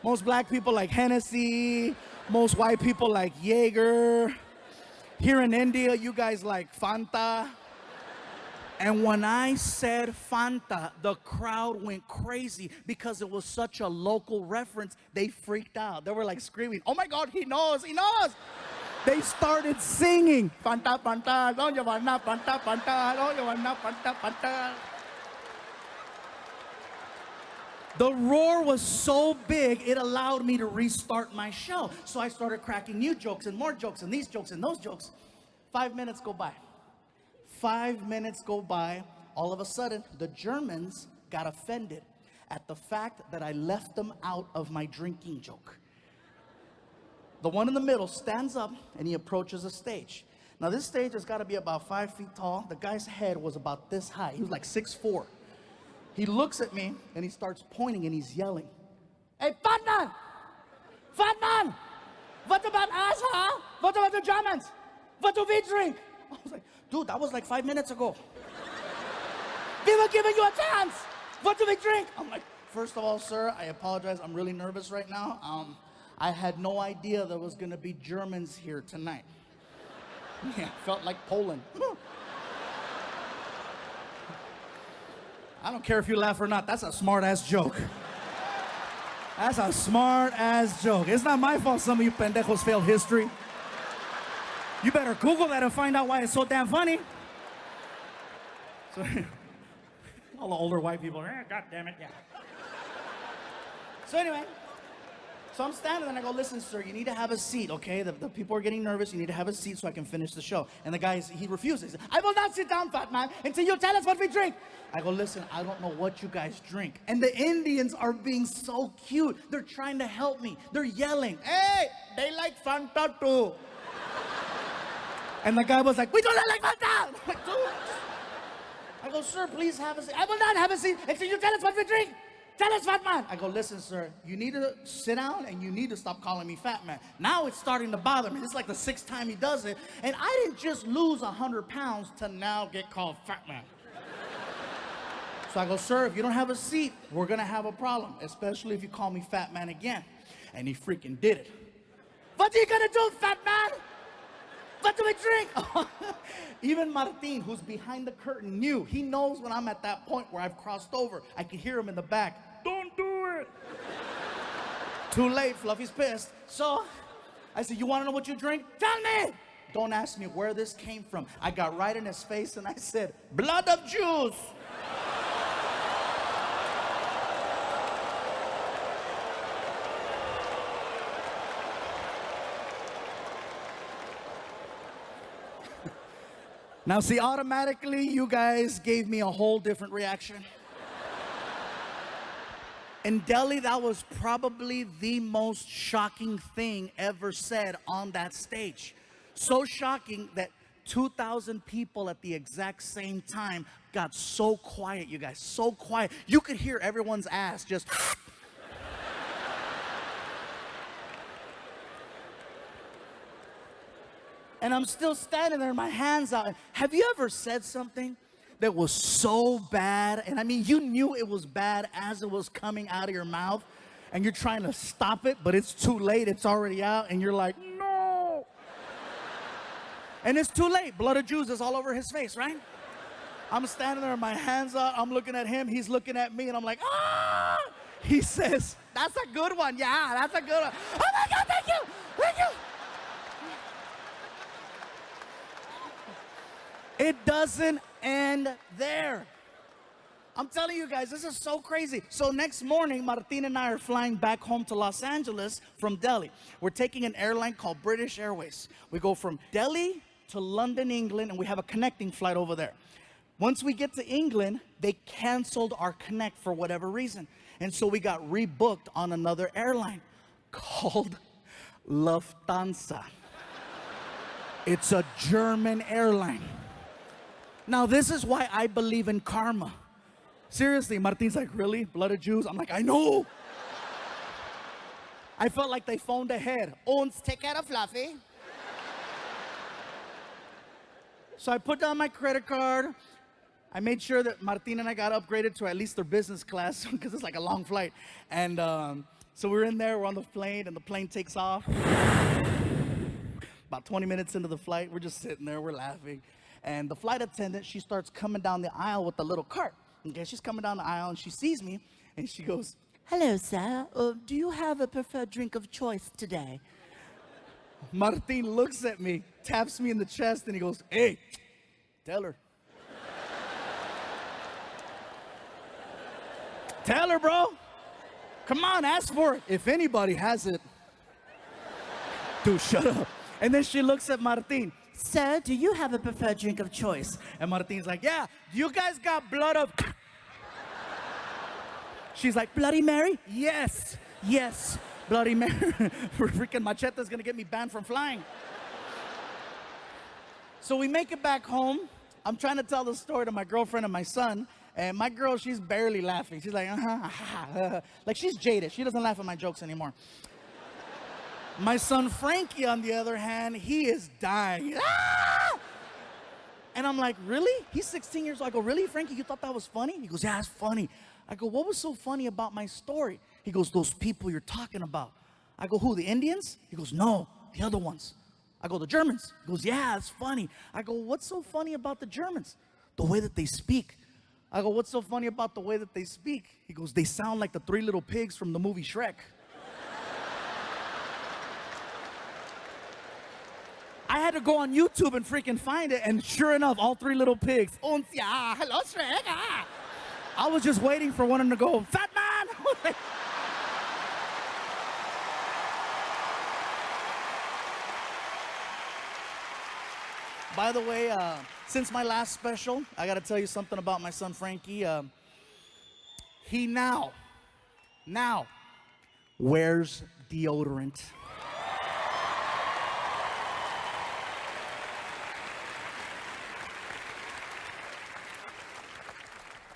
Most black people like Hennessy. Most white people like Jaeger. Here in India, you guys like Fanta. And when I said Fanta, the crowd went crazy because it was such a local reference. They freaked out. They were like screaming, "Oh my God, he knows, he knows." They started singing, "Fanta, Fanta, don't you want Fanta, Fanta, don't you want Fanta, Fanta." The roar was so big, it allowed me to restart my show. So I started cracking new jokes and more jokes and these jokes and those jokes. 5 minutes go by. 5 minutes go by. All of a sudden, the Germans got offended at the fact that I left them out of my drinking joke. The one in the middle stands up and he approaches the stage. Now this stage has got to be about 5 feet tall. The guy's head was about this high. He was like 6'4". He looks at me and he starts pointing and he's yelling, "Hey, fat man! Fat man! What about us, huh? What about the Germans? What do we drink?" I was like, "Dude, that was like 5 minutes ago. We were giving you a chance. What do we drink?" I'm like, "First of all, sir, I apologize. I'm really nervous right now. I had no idea there was gonna be Germans here tonight." Yeah, felt like Poland. I don't care if you laugh or not. That's a smart-ass joke. That's a smart-ass joke. It's not my fault some of you pendejos failed history. You better Google that and find out why it's so damn funny. So, all the older white people, "God damn it, yeah." So anyway, so I'm standing there and I go, "Listen, sir, you need to have a seat, okay? The people are getting nervous. You need to have a seat so I can finish the show." And the guy, he refuses. "I will not sit down, fat man, until you tell us what we drink." I go, "Listen, I don't know what you guys drink." And the Indians are being so cute. They're trying to help me. They're yelling, "Hey, they like Fanta too." And the guy was like, "We don't like Fanta." I'm like, "Dude." I go, "Sir, please have a seat." "I will not have a seat until you tell us what we drink. Tell us, fat man." I go, "Listen, sir, you need to sit down and you need to stop calling me fat man." Now it's starting to bother me. It's like the 6th time he does it. And I didn't just lose 100 pounds to now get called fat man. So I go, "Sir, if you don't have a seat, we're gonna have a problem, especially if you call me fat man again." And he freaking did it. "What are you gonna do, fat man? What do we drink?" Even Martin, who's behind the curtain, knew. He knows when I'm at that point where I've crossed over. I can hear him in the back. "Don't do it." Too late, Fluffy's pissed. So I said, "You wanna know what you drink? Tell me." Don't ask me where this came from. I got right in his face and I said, "Blood of Jews." Now see, automatically you guys gave me a whole different reaction. In Delhi, that was probably the most shocking thing ever said on that stage. So shocking that 2,000 people at the exact same time got so quiet, you guys, so quiet. You could hear everyone's ass just... And I'm still standing there, my hands out. Have you ever said something that was so bad? And I mean, you knew it was bad as it was coming out of your mouth, and you're trying to stop it, but it's too late, it's already out, and you're like, "No." And it's too late. Blood of Jews is all over his face, right? I'm standing there, my hands out, I'm looking at him, he's looking at me, and I'm like, "Ah!" He says, that's a good one. Yeah, that's a good one. Oh my God, thank you. Thank you. It doesn't end there. I'm telling you guys, this is so crazy. So next morning, Martin and I are flying back home to Los Angeles from Delhi. We're taking an airline called British Airways. We go from Delhi to London, England, and we have a connecting flight over there. Once we get to England, they canceled our connect for whatever reason. And so we got rebooked on another airline called Lufthansa. It's a German airline. Now, this is why I believe in karma. Seriously, Martin's like, really? Blood of Jews? I'm like, I know. I felt like they phoned ahead. Ons, take care of Fluffy. So I put down my credit card. I made sure that Martin and I got upgraded to at least their business class because it's like a long flight. And so we're in there, we're on the plane, and the plane takes off. About 20 minutes into the flight, we're just sitting there, we're laughing. And the flight attendant, she starts coming down the aisle with the little cart. Okay, she's coming down the aisle and she sees me and she goes, Hello, sir. Do you have a preferred drink of choice today? Martin looks at me, taps me in the chest, and he goes, hey, tell her. Tell her, bro. Come on, ask for it. If anybody has it. Dude, shut up. And then she looks at Martin. Sir, do you have a preferred drink of choice? And Martin's like, yeah, you guys got blood of... She's like, Bloody Mary? Yes, yes, Bloody Mary. Freaking Machete's gonna get me banned from flying. So we make it back home. I'm trying to tell the story to my girlfriend and my son. And my girl, she's barely laughing. She's like, like she's jaded. She doesn't laugh at my jokes anymore. My son Frankie, on the other hand, he is dying. Ah! And I'm like, really? He's 16 years old. I go, really, Frankie? You thought that was funny? He goes, yeah, it's funny. I go, what was so funny about my story? He goes, those people you're talking about. I go, who, the Indians? He goes, no, the other ones. I go, the Germans. He goes, yeah, it's funny. I go, what's so funny about the Germans? The way that they speak. I go, what's so funny about the way that they speak? He goes, they sound like the three little pigs from the movie Shrek. I had to go on YouTube and freaking find it, and sure enough, all three little pigs. Hello, Shrek. I was just waiting for one of them to go, fat man! By the way, since my last special, I gotta tell you something about my son Frankie. He now wears deodorant.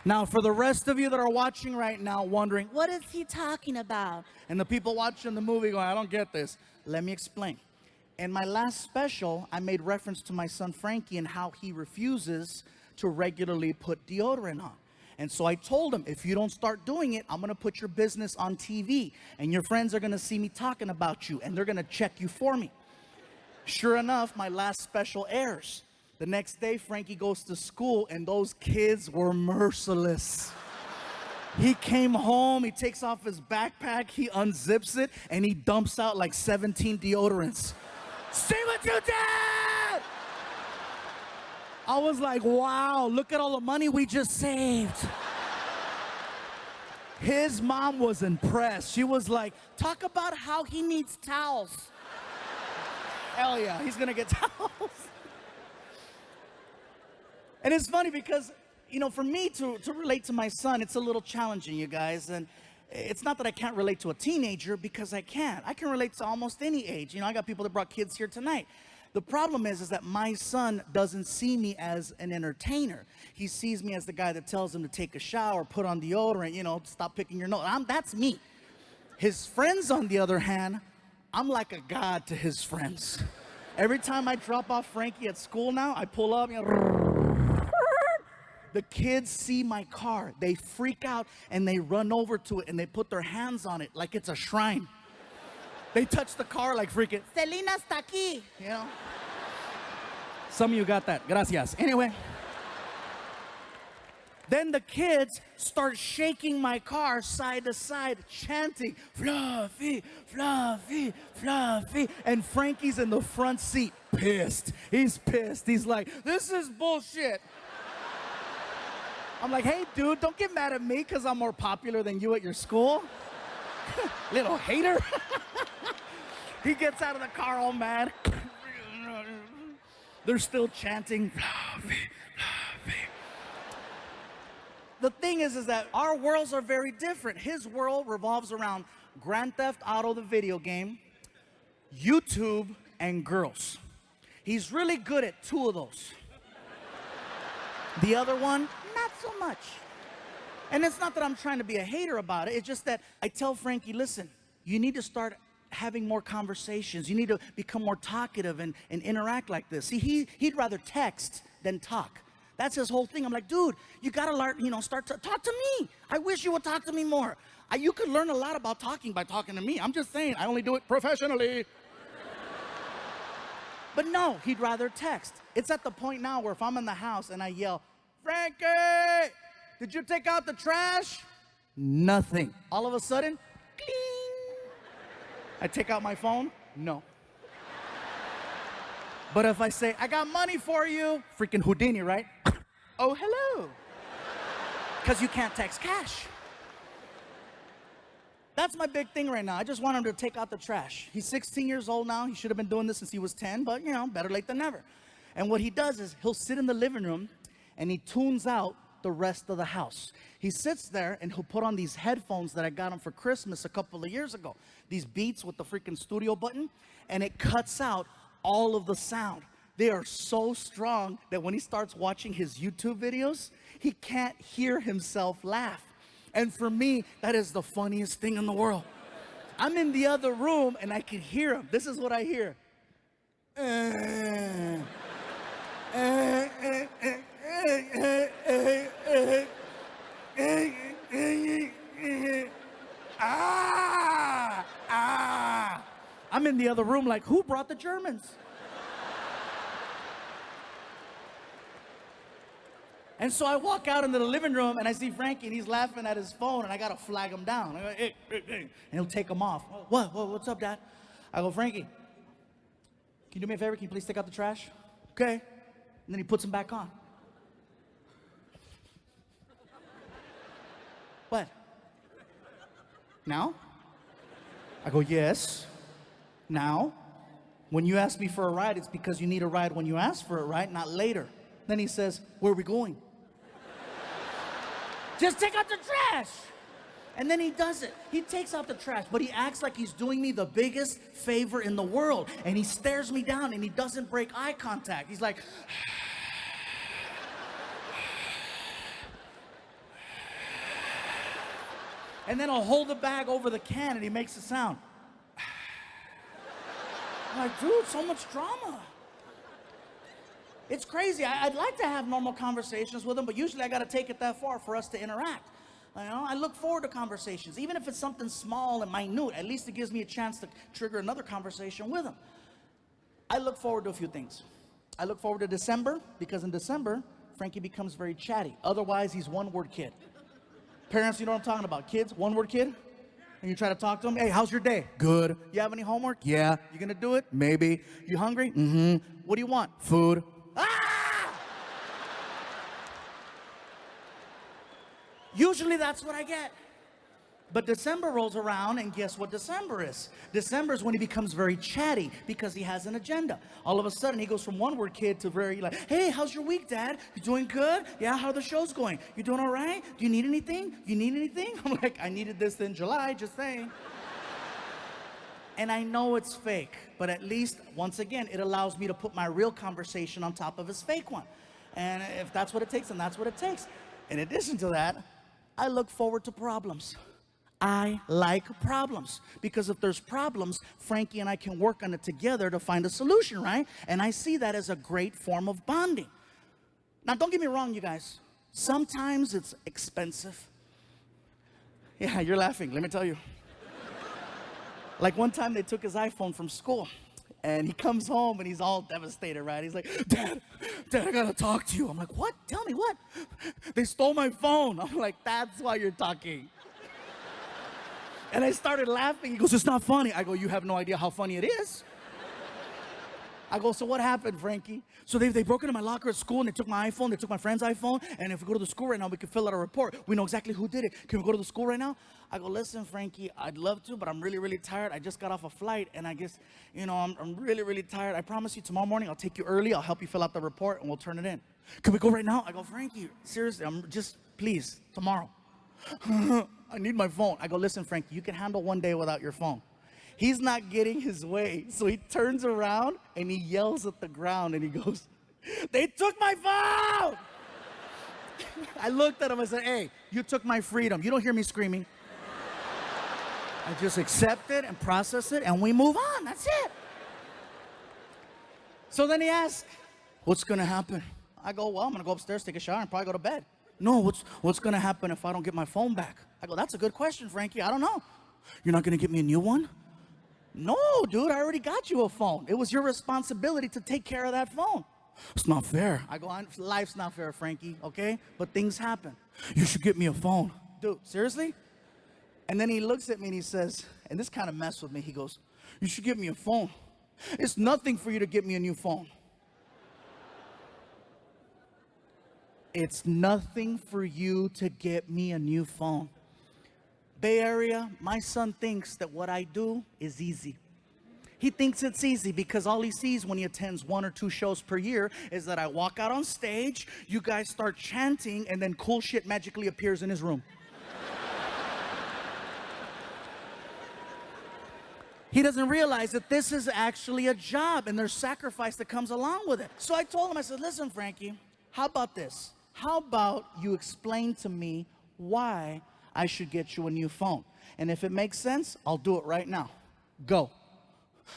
Now, for the rest of you that are watching right now wondering, what is he talking about? And the people watching the movie going, I don't get this. Let me explain. In my last special, I made reference to my son Frankie and how he refuses to regularly put deodorant on. And so I told him, if you don't start doing it, I'm gonna put your business on TV and your friends are gonna see me talking about you and they're gonna check you for me. Sure enough, my last special airs. The next day, Frankie goes to school and those kids were merciless. He came home, he takes off his backpack, he unzips it, and he dumps out like 17 deodorants. See what you did! I was like, wow, look at all the money we just saved. His mom was impressed. She was like, talk about how he needs towels. Hell yeah, he's gonna get towels. And it's funny because, you know, for me to relate to my son, it's a little challenging, you guys. And it's not that I can't relate to a teenager, because I can. I can relate to almost any age. You know, I got people that brought kids here tonight. The problem is that my son doesn't see me as an entertainer. He sees me as the guy that tells him to take a shower, put on deodorant, you know, stop picking your nose. That's me. His friends, on the other hand, I'm like a god to his friends. Every time I drop off Frankie at school now, I pull up, you know, the kids see my car, they freak out and they run over to it and they put their hands on it like it's a shrine. They touch the car like freaking, Selena está aquí, you know? Some of you got that, gracias. Anyway, Then the kids start shaking my car side to side, chanting, Fluffy, Fluffy, Fluffy. And Frankie's in the front seat, pissed. He's pissed. He's like, this is bullshit. I'm like, hey, dude, don't get mad at me because I'm more popular than you at your school. Little hater. He gets out of the car all mad. They're still chanting, Fluffy, Fluffy. The thing is that our worlds are very different. His world revolves around Grand Theft Auto, the video game, YouTube, and girls. He's really good at 2 of those. The other one, not so much. And it's not that I'm trying to be a hater about it. It's just that I tell Frankie, listen, you need to start having more conversations. You need to become more talkative and interact like this. See, he'd rather text than talk. That's his whole thing. I'm like, dude, you gotta learn, start to talk to me. I wish you would talk to me more. You could learn a lot about talking by talking to me. I'm just saying, I only do it professionally. But no, he'd rather text. It's at the point now where if I'm in the house and I yell, Frankie, did you take out the trash? Nothing. All of a sudden, cling. I take out my phone, no. But if I say, I got money for you, freaking Houdini, right? Oh, hello. Because you can't text cash. That's my big thing right now. I just want him to take out the trash. He's 16 years old now. He should have been doing this since he was 10, but better late than never. And what he does is he'll sit in the living room and he tunes out the rest of the house. He sits there and he'll put on these headphones that I got him for Christmas a couple of years ago. These Beats with the freaking studio button, and it cuts out all of the sound. They are so strong that when he starts watching his YouTube videos, he can't hear himself laugh. And for me, that is the funniest thing in the world. I'm in the other room and I can hear him. This is what I hear. I'm in the other room like, who brought the Germans? And so I walk out into the living room and I see Frankie and he's laughing at his phone and I gotta flag him down. I go, hey. And he'll take him off. What's up, Dad? I go, Frankie, can you do me a favor? Can you please take out the trash? Okay. And then he puts them back on. What? Now? I go, yes. Now? When you ask me for a ride, it's because you need a ride when you ask for it, right? Not later. Then he says, where are we going? Just take out the trash. And then he does it. He takes out the trash, but he acts like he's doing me the biggest favor in the world. And he stares me down and he doesn't break eye contact. He's like, and then I'll hold the bag over the can and he makes a sound. I'm like, dude, so much drama. It's crazy. I'd like to have normal conversations with him, but usually I got to take it that far for us to interact. I look forward to conversations. Even if it's something small and minute, at least it gives me a chance to trigger another conversation with him. I look forward to a few things. I look forward to December, because in December, Frankie becomes very chatty. Otherwise, he's one-word kid. Parents, you know what I'm talking about. Kids, one-word kid. And you try to talk to him. Hey, how's your day? Good. You have any homework? Yeah. You gonna do it? Maybe. You hungry? Mm-hmm. What do you want? Food. Ah! Usually that's what I get. But December rolls around, and guess what December is? December is when he becomes very chatty because he has an agenda. All of a sudden, he goes from one-word kid to very like, hey, how's your week, Dad? You doing good? Yeah, how are the shows going? You doing all right? Do you need anything? You need anything? I'm like, I needed this in July, just saying. And I know it's fake, but at least, once again, it allows me to put my real conversation on top of his fake one. And if that's what it takes, then that's what it takes. In addition to that, I look forward to problems. I like problems, because if there's problems, Frankie and I can work on it together to find a solution, right? And I see that as a great form of bonding. Now, don't get me wrong, you guys. Sometimes it's expensive. Yeah, you're laughing. Let me tell you. Like one time they took his iPhone from school. And he comes home and he's all devastated, right? He's like, Dad, I gotta talk to you. I'm like, what? Tell me what? They stole my phone. I'm like, that's why you're talking. And I started laughing. He goes, it's not funny. I go, you have no idea how funny it is. I go, so what happened, Frankie? So they broke into my locker at school and they took my iPhone, they took my friend's iPhone, and if we go to the school right now, we can fill out a report. We know exactly who did it. Can we go to the school right now? I go, listen, Frankie, I'd love to, but I'm really, really tired. I just got off a flight, and I guess, I'm really, really tired. I promise you tomorrow morning I'll take you early, I'll help you fill out the report, and we'll turn it in. Can we go right now? I go, Frankie, seriously, please, tomorrow. I need my phone. I go, listen, Frankie, you can handle one day without your phone. He's not getting his way. So he turns around and he yells at the ground and he goes, they took my phone! I looked at him and said, hey, you took my freedom. You don't hear me screaming. I just accept it and process it and we move on. That's it. So then he asked, what's gonna happen? I go, well, I'm gonna go upstairs, take a shower, and probably go to bed. No, what's gonna happen if I don't get my phone back? I go, that's a good question, Frankie. I don't know. You're not gonna get me a new one? No, dude, I already got you a phone. It was your responsibility to take care of that phone. It's not fair. I go, life's not fair, Frankie, okay? But things happen. You should get me a phone. Dude, seriously? And then he looks at me and he says, and this kind of messed with me, he goes, you should get me a phone. It's nothing for you to get me a new phone. It's nothing for you to get me a new phone. Bay Area, my son thinks that what I do is easy. He thinks it's easy because all he sees when he attends 1 or 2 shows per year is that I walk out on stage, you guys start chanting, and then cool shit magically appears in his room. He doesn't realize that this is actually a job and there's sacrifice that comes along with it. So I told him, I said, listen, Frankie, how about this? How about you explain to me why I should get you a new phone? And if it makes sense, I'll do it right now. Go.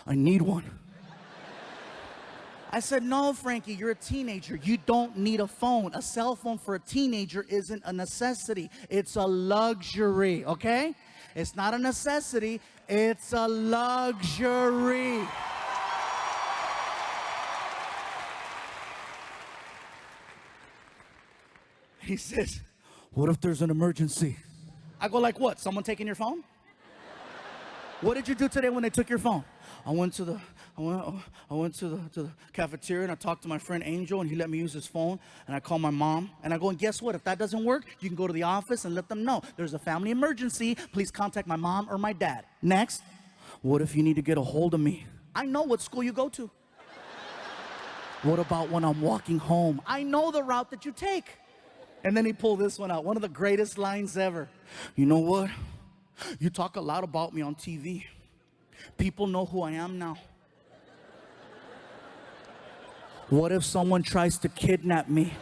I need one. I said, no, Frankie, you're a teenager. You don't need a phone. A cell phone for a teenager isn't a necessity. It's a luxury, okay? It's not a necessity. It's a luxury. He says, what if there's an emergency? I go, like what? Someone taking your phone? What did you do today when they took your phone? I went to the cafeteria and I talked to my friend Angel and he let me use his phone and I called my mom and I go, and guess what? If that doesn't work, you can go to the office and let them know there's a family emergency. Please contact my mom or my dad. Next, what if you need to get a hold of me? I know what school you go to. What about when I'm walking home? I know the route that you take. And then he pulled this one out, one of the greatest lines ever. You know what? You talk a lot about me on TV. People know who I am now. What if someone tries to kidnap me?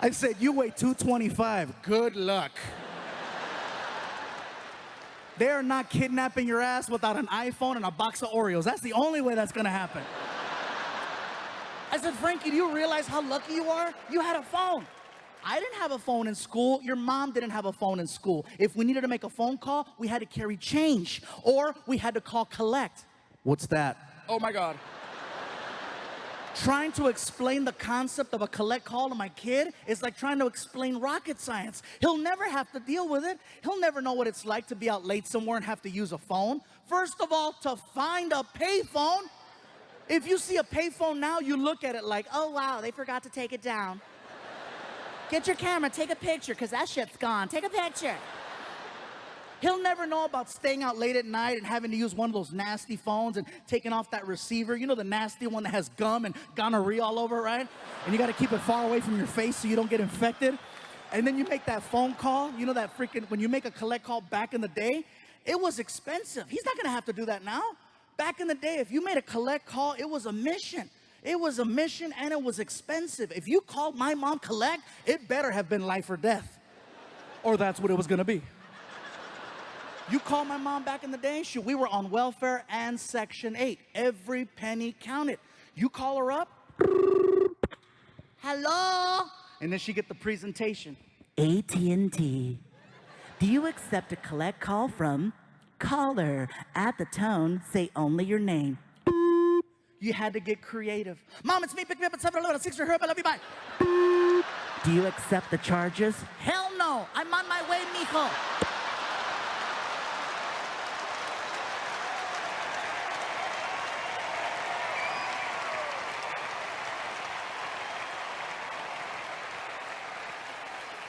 I said, you weigh 225. Good luck. They are not kidnapping your ass without an iPhone and a box of Oreos. That's the only way that's gonna happen. I said, Frankie, do you realize how lucky you are? You had a phone. I didn't have a phone in school. Your mom didn't have a phone in school. If we needed to make a phone call, we had to carry change or we had to call collect. What's that? Oh my God. Trying to explain the concept of a collect call to my kid is like trying to explain rocket science. He'll never have to deal with it. He'll never know what it's like to be out late somewhere and have to use a phone. First of all, to find a payphone. If you see a payphone now, you look at it like, oh wow, they forgot to take it down. Get your camera, take a picture, because that shit's gone. Take a picture. He'll never know about staying out late at night and having to use one of those nasty phones and taking off that receiver. You know, the nasty one that has gum and gonorrhea all over it, right? And you got to keep it far away from your face so you don't get infected. And then you make that phone call. You know that freaking, when you make a collect call back in the day, it was expensive. He's not going to have to do that now. Back in the day, if you made a collect call, it was a mission. It was a mission and it was expensive. If you called my mom collect, it better have been life or death. Or that's what it was gonna be. You called my mom back in the day, shoot, we were on welfare and Section 8. Every penny counted. You call her up, hello? And then she get the presentation. AT&T. Do you accept a collect call from Caller, at the tone, say only your name. You had to get creative. Mom, it's me. Pick me up at 7-Eleven. 6 for her. I love you. Bye. Do you accept the charges? Hell no. I'm on my way, mijo.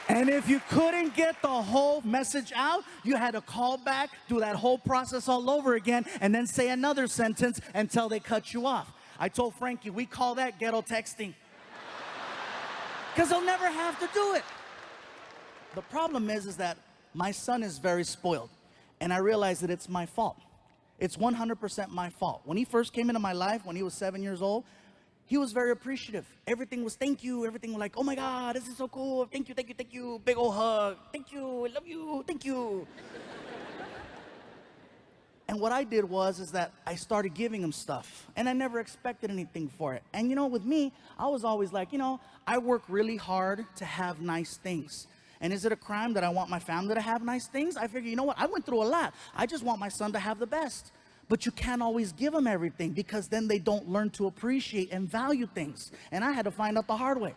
And if you couldn't get the whole message out, you had to call back, do that whole process all over again, and then say another sentence until they cut you off. I told Frankie, we call that ghetto texting. Because they'll never have to do it. The problem is that my son is very spoiled, and I realize that it's my fault. It's 100% my fault. When he first came into my life, when he was 7 years old, he was very appreciative. Everything was thank you. Everything was like, oh my God, this is so cool. Thank you, thank you, thank you. Big old hug. Thank you, I love you, thank you. And what I did is that I started giving him stuff, and I never expected anything for it. And with me, I was always like, I work really hard to have nice things. And is it a crime that I want my family to have nice things? I figure, you know what? I went through a lot. I just want my son to have the best. But you can't always give them everything, because then they don't learn to appreciate and value things. And I had to find out the hard way.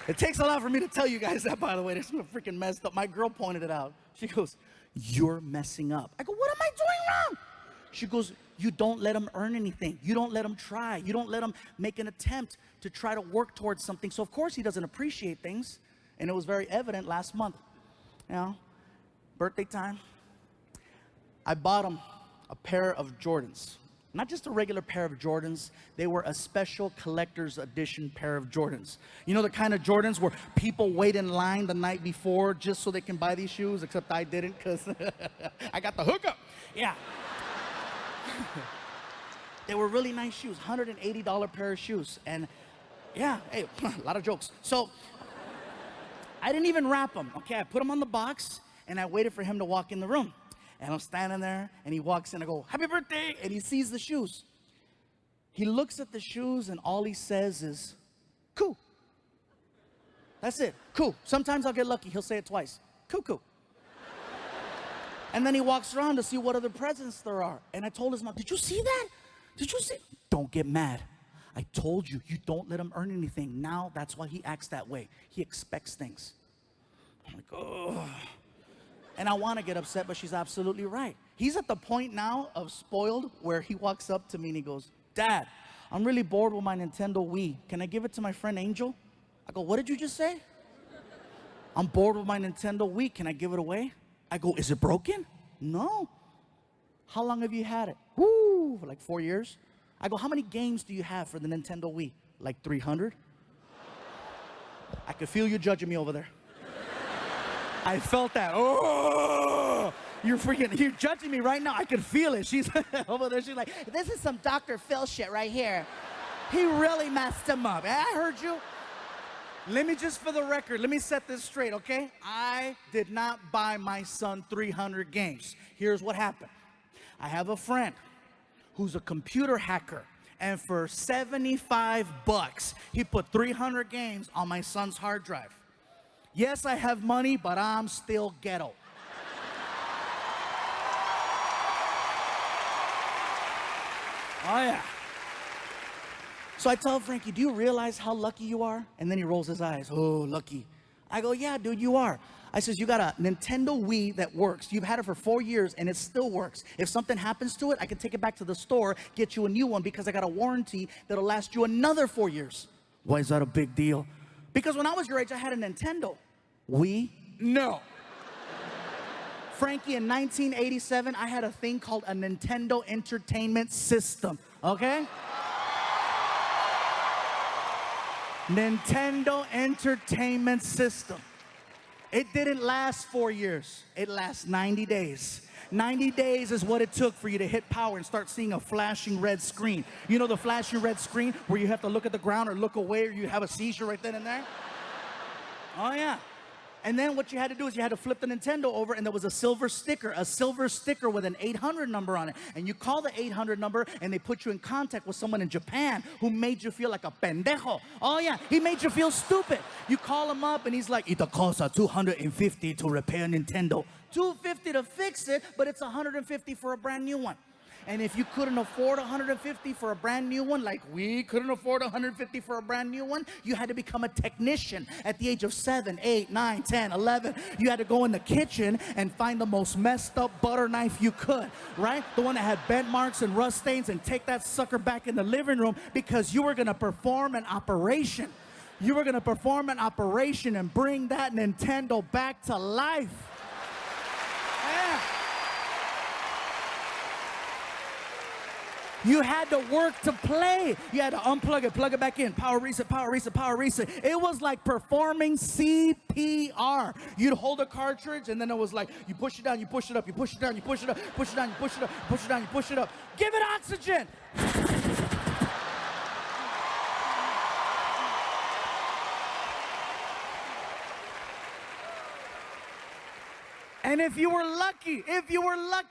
It takes a lot for me to tell you guys that, by the way. This is freaking messed up. My girl pointed it out. She goes, you're messing up. I go, what am I doing wrong? She goes, you don't let them earn anything. You don't let them try. You don't let them make an attempt to try to work towards something. So of course he doesn't appreciate things. And it was very evident last month. Birthday time. I bought him a pair of Jordans. Not just a regular pair of Jordans. They were a special collector's edition pair of Jordans. You know the kind of Jordans where people wait in line the night before just so they can buy these shoes, except I didn't, because I got the hookup. Yeah. They were really nice shoes, $180 pair of shoes. And yeah, hey, a lot of jokes. So I didn't even wrap them. Okay, I put them on the box, and I waited for him to walk in the room. And I'm standing there, and he walks in. I go, happy birthday, and he sees the shoes. He looks at the shoes, and all he says is, cool. That's it, cool. Sometimes I'll get lucky. He'll say it twice, cuckoo. And then he walks around to see what other presents there are. And I told his mom, did you see that? Did you see? Don't get mad. I told you, you don't let him earn anything. Now that's why he acts that way. He expects things. I'm like, oh. And I want to get upset, but she's absolutely right. He's at the point now of spoiled where he walks up to me and he goes, Dad, I'm really bored with my Nintendo Wii. Can I give it to my friend Angel? I go, what did you just say? I'm bored with my Nintendo Wii. Can I give it away? I go, is it broken? No. How long have you had it? Woo, for like 4 years. I go, how many games do you have for the Nintendo Wii? Like 300? I could feel you judging me over there. I felt that. Oh, you're judging me right now. I could feel it. She's over there. She's like, this is some Dr. Phil shit right here. He really messed him up. I heard you. Let me just, for the record, let me set this straight, okay? I did not buy my son 300 games. Here's what happened. I have a friend who's a computer hacker, and for 75 bucks, he put 300 games on my son's hard drive. Yes, I have money, but I'm still ghetto. Oh, yeah. So I tell Frankie, do you realize how lucky you are? And then he rolls his eyes. Oh, lucky. I go, yeah, dude, you are. I says, you got a Nintendo Wii that works. You've had it for 4 years, and it still works. If something happens to it, I can take it back to the store, get you a new one, because I got a warranty that'll last you another 4 years. Why is that a big deal? Because when I was your age, I had a Nintendo. Wii? No. Frankie, in 1987, I had a thing called a Nintendo Entertainment System, okay? Nintendo Entertainment System. It didn't last 4 years. It lasts 90 days. 90 days is what it took for you to hit power and start seeing a flashing red screen. You know the flashing red screen where you have to look at the ground or look away, or you have a seizure right then and there? Oh, yeah. And then what you had to do is you had to flip the Nintendo over, and there was a silver sticker with an 800 number on it. And you call the 800 number, and they put you in contact with someone in Japan who made you feel like a pendejo. Oh yeah, he made you feel stupid. You call him up, and he's like, "It costs $250 to repair Nintendo, $250 to fix it, but it's $150 for a brand new one." And if you couldn't afford $150 for a brand new one, like we couldn't afford $150 for a brand new one, you had to become a technician at the age of 7, 8, 9, 10, 11. You had to go in the kitchen and find the most messed up butter knife you could, right? The one that had bent marks and rust stains, and take that sucker back in the living room because you were gonna perform an operation. You were gonna perform an operation and bring that Nintendo back to life. Yeah. You had to work to play. You had to unplug it, plug it back in, power reset, power reset, power reset. It was like performing CPR. You'd hold a cartridge, and then it was like, you push it down, you push it up, you push it down, you push it up, push it down, you push it up, push it down, you push it up. Give it oxygen. And if you were lucky,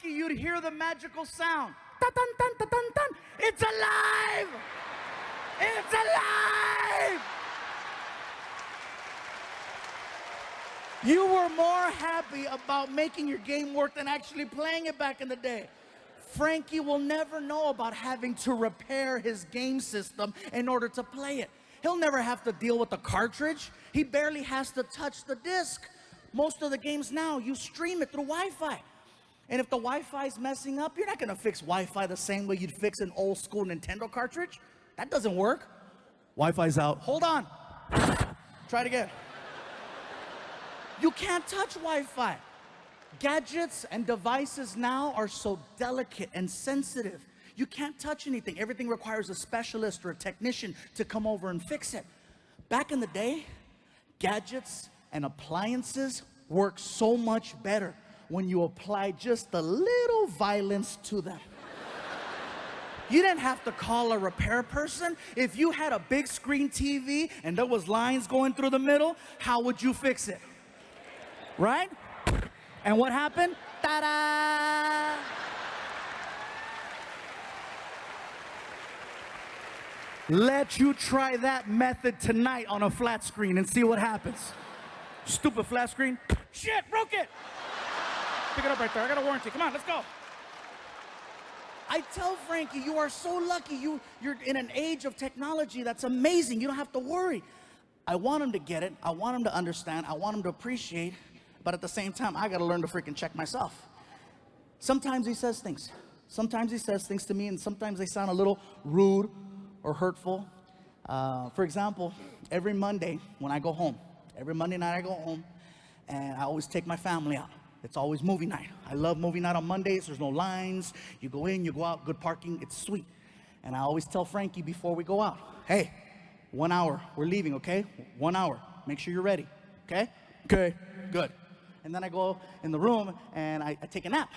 you'd hear the magical sound. Dun, dun, dun, dun, dun, dun. It's alive! It's alive! You were more happy about making your game work than actually playing it back in the day. Frankie will never know about having to repair his game system in order to play it. He'll never have to deal with the cartridge. He barely has to touch the disc. Most of the games now, you stream it through Wi-Fi. And if the Wi-Fi's messing up, you're not gonna fix Wi-Fi the same way you'd fix an old school Nintendo cartridge. That doesn't work. Wi-Fi's out. Hold on. Try it again. You can't touch Wi-Fi. Gadgets and devices now are so delicate and sensitive. You can't touch anything. Everything requires a specialist or a technician to come over and fix it. Back in the day, gadgets and appliances work so much better when you apply just a little violence to them. You didn't have to call a repair person. If you had a big screen TV and there was lines going through the middle, how would you fix it? Right? And what happened? Ta-da! Let you try that method tonight on a flat screen and see what happens. Stupid flat screen. Shit, broke it! Pick it up right there. I got a warranty. Come on, let's go. I tell Frankie, you are so lucky. You're in an age of technology that's amazing. You don't have to worry. I want him to get it. I want him to understand. I want him to appreciate. But at the same time, I got to learn to freaking check myself. Sometimes he says things. Sometimes he says things to me, and sometimes they sound a little rude or hurtful. For example, every Monday when I go home, every Monday night I go home, and I always take my family out. It's always movie night. I love movie night on Mondays. There's no lines. You go in, you go out, good parking. It's sweet. And I always tell Frankie before we go out, hey, 1 hour, we're leaving, okay? 1 hour. Make sure you're ready, okay? Okay, good. And then I go in the room and I take a nap.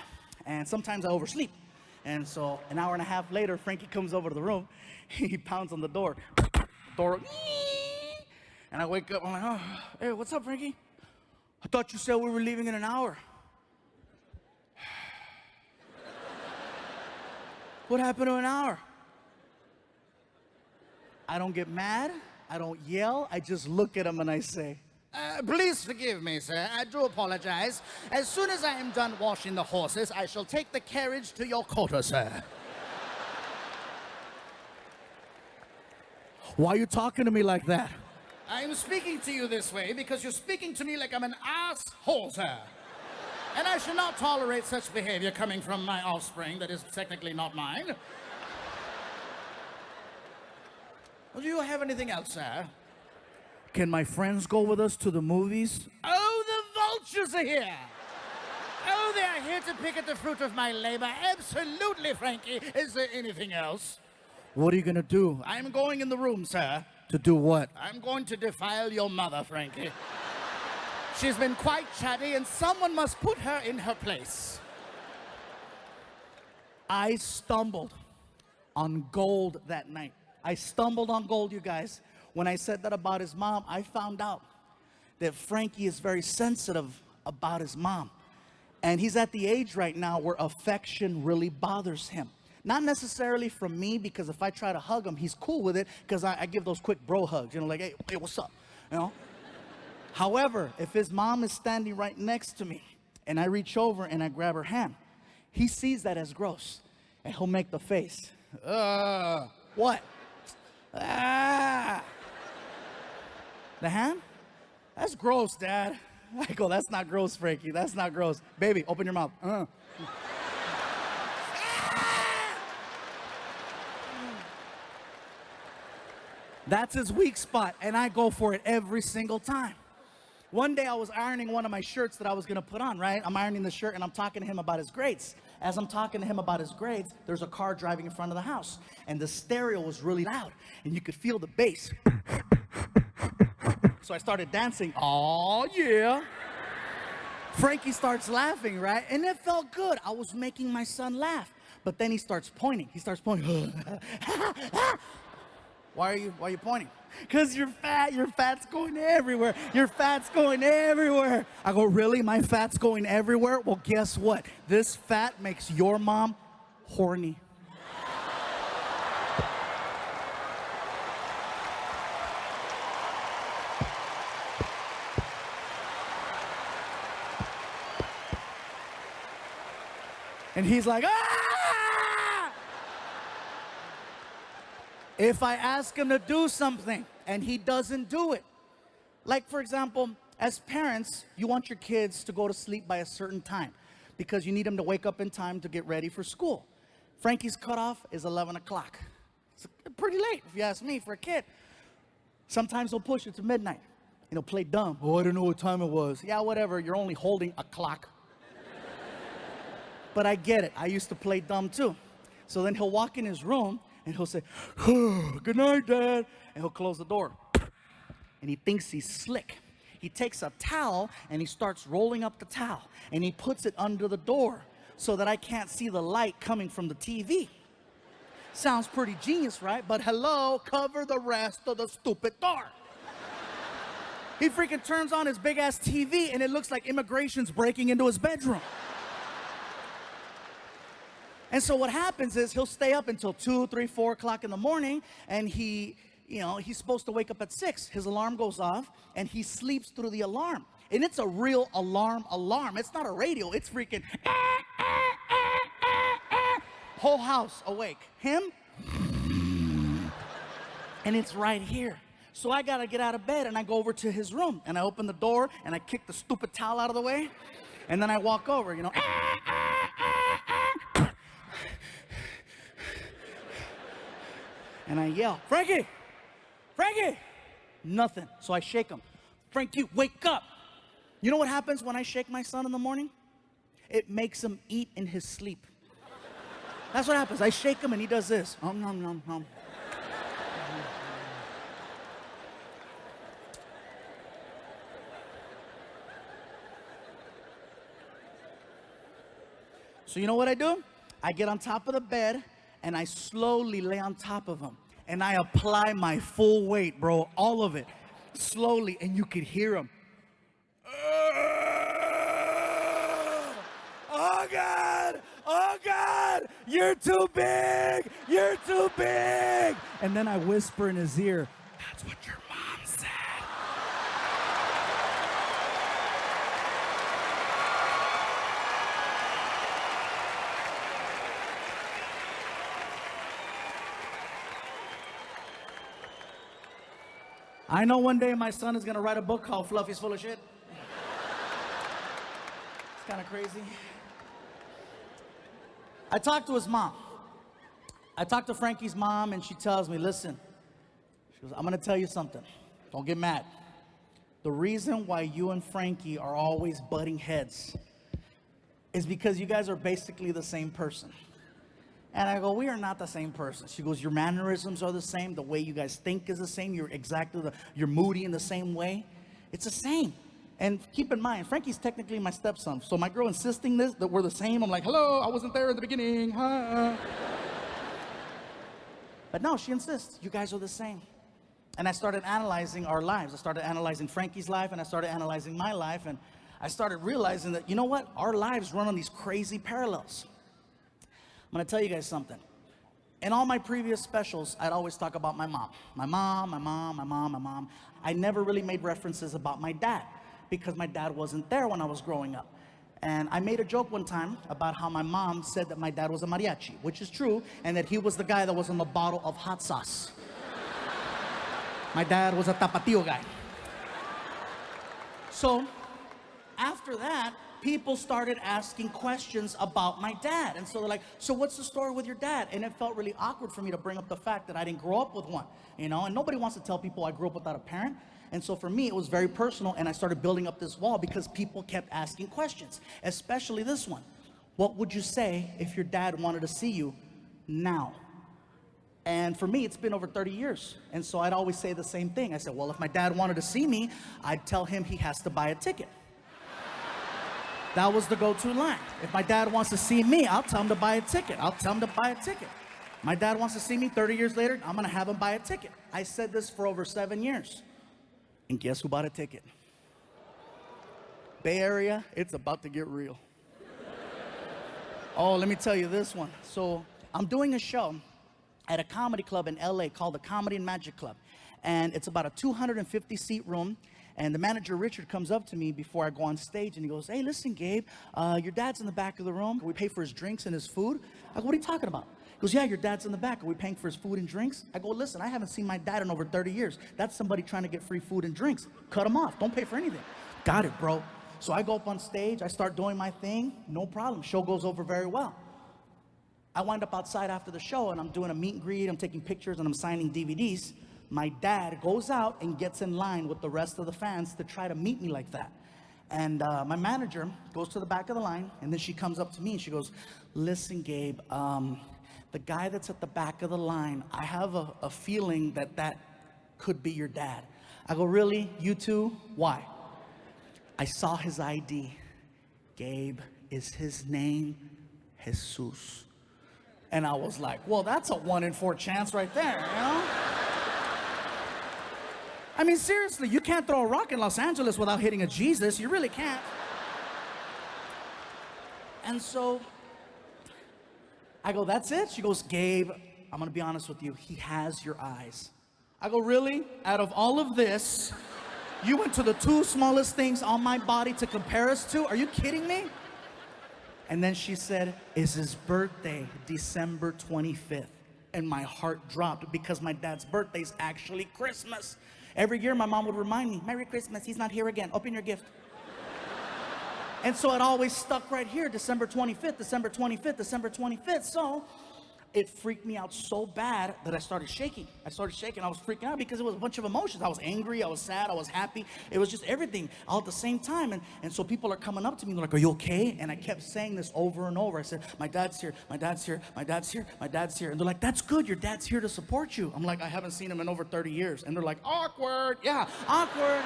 And sometimes I oversleep. And so an hour and a half later, Frankie comes over to the room. He pounds on the door. Door. And I wake up. I'm like, oh, hey, what's up, Frankie? I thought you said we were leaving in an hour. What happened to an hour? I don't get mad. I don't yell. I just look at him and I say, please forgive me, sir. I do apologize. As soon as I am done washing the horses, I shall take the carriage to your quarter, sir. Why are you talking to me like that? I'm speaking to you this way because you're speaking to me like I'm an asshole, sir. And I shall not tolerate such behavior coming from my offspring that is technically not mine. Well, do you have anything else, sir? Can my friends go with us to the movies? Oh, the vultures are here! Oh, they are here to pick at the fruit of my labor. Absolutely, Frankie. Is there anything else? What are you gonna do? I'm going in the room, sir. To do what? I'm going to defile your mother, Frankie. She's been quite chatty, and someone must put her in her place. I stumbled on gold that night. I stumbled on gold, you guys. When I said that about his mom, I found out that Frankie is very sensitive about his mom. And he's at the age right now where affection really bothers him. Not necessarily from me, because if I try to hug him, he's cool with it, because I give those quick bro hugs, you know, like, hey, what's up, you know? However, if his mom is standing right next to me, and I reach over and I grab her hand, he sees that as gross, and he'll make the face. What? Ah. The hand? That's gross, Dad. I go, that's not gross, Frankie. That's not gross. Baby, open your mouth. That's his weak spot, and I go for it every single time. One day I was ironing one of my shirts that I was gonna put on, right? I'm ironing the shirt and I'm talking to him about his grades. As I'm talking to him about his grades, there's a car driving in front of the house, and the stereo was really loud, and you could feel the bass. So I started dancing. Oh yeah. Frankie starts laughing, right? And it felt good. I was making my son laugh. But then he starts pointing. He starts pointing. Why are you pointing? Because you're fat. Your fat's going everywhere. Your fat's going everywhere. I go, really? My fat's going everywhere? Well, guess what? This fat makes your mom horny. And he's like, ah! If I ask him to do something and he doesn't do it, like for example, as parents, you want your kids to go to sleep by a certain time because you need them to wake up in time to get ready for school. Frankie's cutoff is 11 o'clock. It's pretty late if you ask me for a kid. Sometimes he'll push it to midnight. And he'll play dumb. Oh, I don't know what time it was. Yeah, whatever, you're only holding a clock. But I get it. I used to play dumb too. So then he'll walk in his room and he'll say, oh, good night, Dad. And he'll close the door. And he thinks he's slick. He takes a towel and he starts rolling up the towel. And he puts it under the door so that I can't see the light coming from the TV. Sounds pretty genius, right? But hello, cover the rest of the stupid door. He freaking turns on his big ass TV and it looks like immigration's breaking into his bedroom. And so what happens is he'll stay up until 2, 3, 4 o'clock in the morning, and he's supposed to wake up at 6. His alarm goes off, and he sleeps through the alarm. And it's a real alarm. It's not a radio. It's freaking whole house awake. Him, and it's right here. So I gotta get out of bed, and I go over to his room, and I open the door, and I kick the stupid towel out of the way, and then I walk over, and I yell, Frankie! Frankie! Nothing. So I shake him. Frankie, wake up! You know what happens when I shake my son in the morning? It makes him eat in his sleep. That's what happens. I shake him and he does this. Nom, nom, nom. So you know what I do? I get on top of the bed and I slowly lay on top of him. And I apply my full weight, bro, all of it. Slowly, and you could hear him. Oh God! Oh God! You're too big! You're too big! And then I whisper in his ear, that's what your mom said. I know one day my son is gonna write a book called Fluffy's Full of Shit. It's kind of crazy. I talked to his mom. I talked to Frankie's mom and she tells me, listen, she goes, I'm gonna tell you something. Don't get mad. The reason why you and Frankie are always butting heads is because you guys are basically the same person. And I go, we are not the same person. She goes, your mannerisms are the same. The way you guys think is the same. You're moody in the same way. It's the same. And keep in mind, Frankie's technically my stepson. So my girl insisting that we're the same, I'm like, hello, I wasn't there at the beginning. But no, she insists, you guys are the same. And I started analyzing our lives. I started analyzing Frankie's life, and I started analyzing my life, and I started realizing that, you know what? Our lives run on these crazy parallels. I'm gonna tell you guys something. In all my previous specials, I'd always talk about my mom. My mom, my mom, my mom, my mom. I never really made references about my dad because my dad wasn't there when I was growing up. And I made a joke one time about how my mom said that my dad was a mariachi, which is true, and that he was the guy that was on the bottle of hot sauce. My dad was a tapatio guy. So, after that, people started asking questions about my dad. And so they're like, so what's the story with your dad? And it felt really awkward for me to bring up the fact that I didn't grow up with one, you know? And nobody wants to tell people I grew up without a parent. And so for me, it was very personal, and I started building up this wall because people kept asking questions, especially this one. What would you say if your dad wanted to see you now? And for me, it's been over 30 years. And so I'd always say the same thing. I said, well, if my dad wanted to see me, I'd tell him he has to buy a ticket. That was the go-to line. If my dad wants to see me, I'll tell him to buy a ticket. I'll tell him to buy a ticket. My dad wants to see me 30 years later, I'm gonna have him buy a ticket. I said this for over 7 years. And guess who bought a ticket? Bay Area, it's about to get real. Oh, let me tell you this one. So I'm doing a show at a comedy club in LA called the Comedy and Magic Club. And it's about a 250-seat room. And the manager, Richard, comes up to me before I go on stage, and he goes, hey, listen, Gabe, your dad's in the back of the room. Can we pay for his drinks and his food? I go, what are you talking about? He goes, yeah, your dad's in the back. Are we paying for his food and drinks? I go, listen, I haven't seen my dad in over 30 years. That's somebody trying to get free food and drinks. Cut him off. Don't pay for anything. Got it, bro. So I go up on stage. I start doing my thing. No problem. Show goes over very well. I wind up outside after the show, and I'm doing a meet and greet. I'm taking pictures, and I'm signing DVDs. My dad goes out and gets in line with the rest of the fans to try to meet me like that. And my manager goes to the back of the line, and then she comes up to me and she goes, listen, Gabe, the guy that's at the back of the line, I have a feeling that could be your dad. I go, really? You too? Why? I saw his ID. Gabe, is his name Jesus? And I was like, well, that's a 1 in 4 chance right there, you know? I mean, seriously, you can't throw a rock in Los Angeles without hitting a Jesus. You really can't. And so I go, that's it? She goes, Gabe, I'm gonna be honest with you, he has your eyes. I go, really? Out of all of this, you went to the 2 smallest things on my body to compare us to? Are you kidding me? And then she said, is his birthday December 25th? And my heart dropped because my dad's birthday is actually Christmas. Every year my mom would remind me, Merry Christmas, he's not here again, open your gift. And so it always stuck right here, December 25th, December 25th, December 25th. So it freaked me out so bad that I started shaking. I was freaking out because it was a bunch of emotions. I was angry, I was sad, I was happy. It was just everything all at the same time. And so people are coming up to me, they're like, are you okay? And I kept saying this over and over. I said, my dad's here, my dad's here, my dad's here, my dad's here. And they're like, that's good, your dad's here to support you. I'm like, I haven't seen him in over 30 years. And they're like, awkward, yeah, awkward.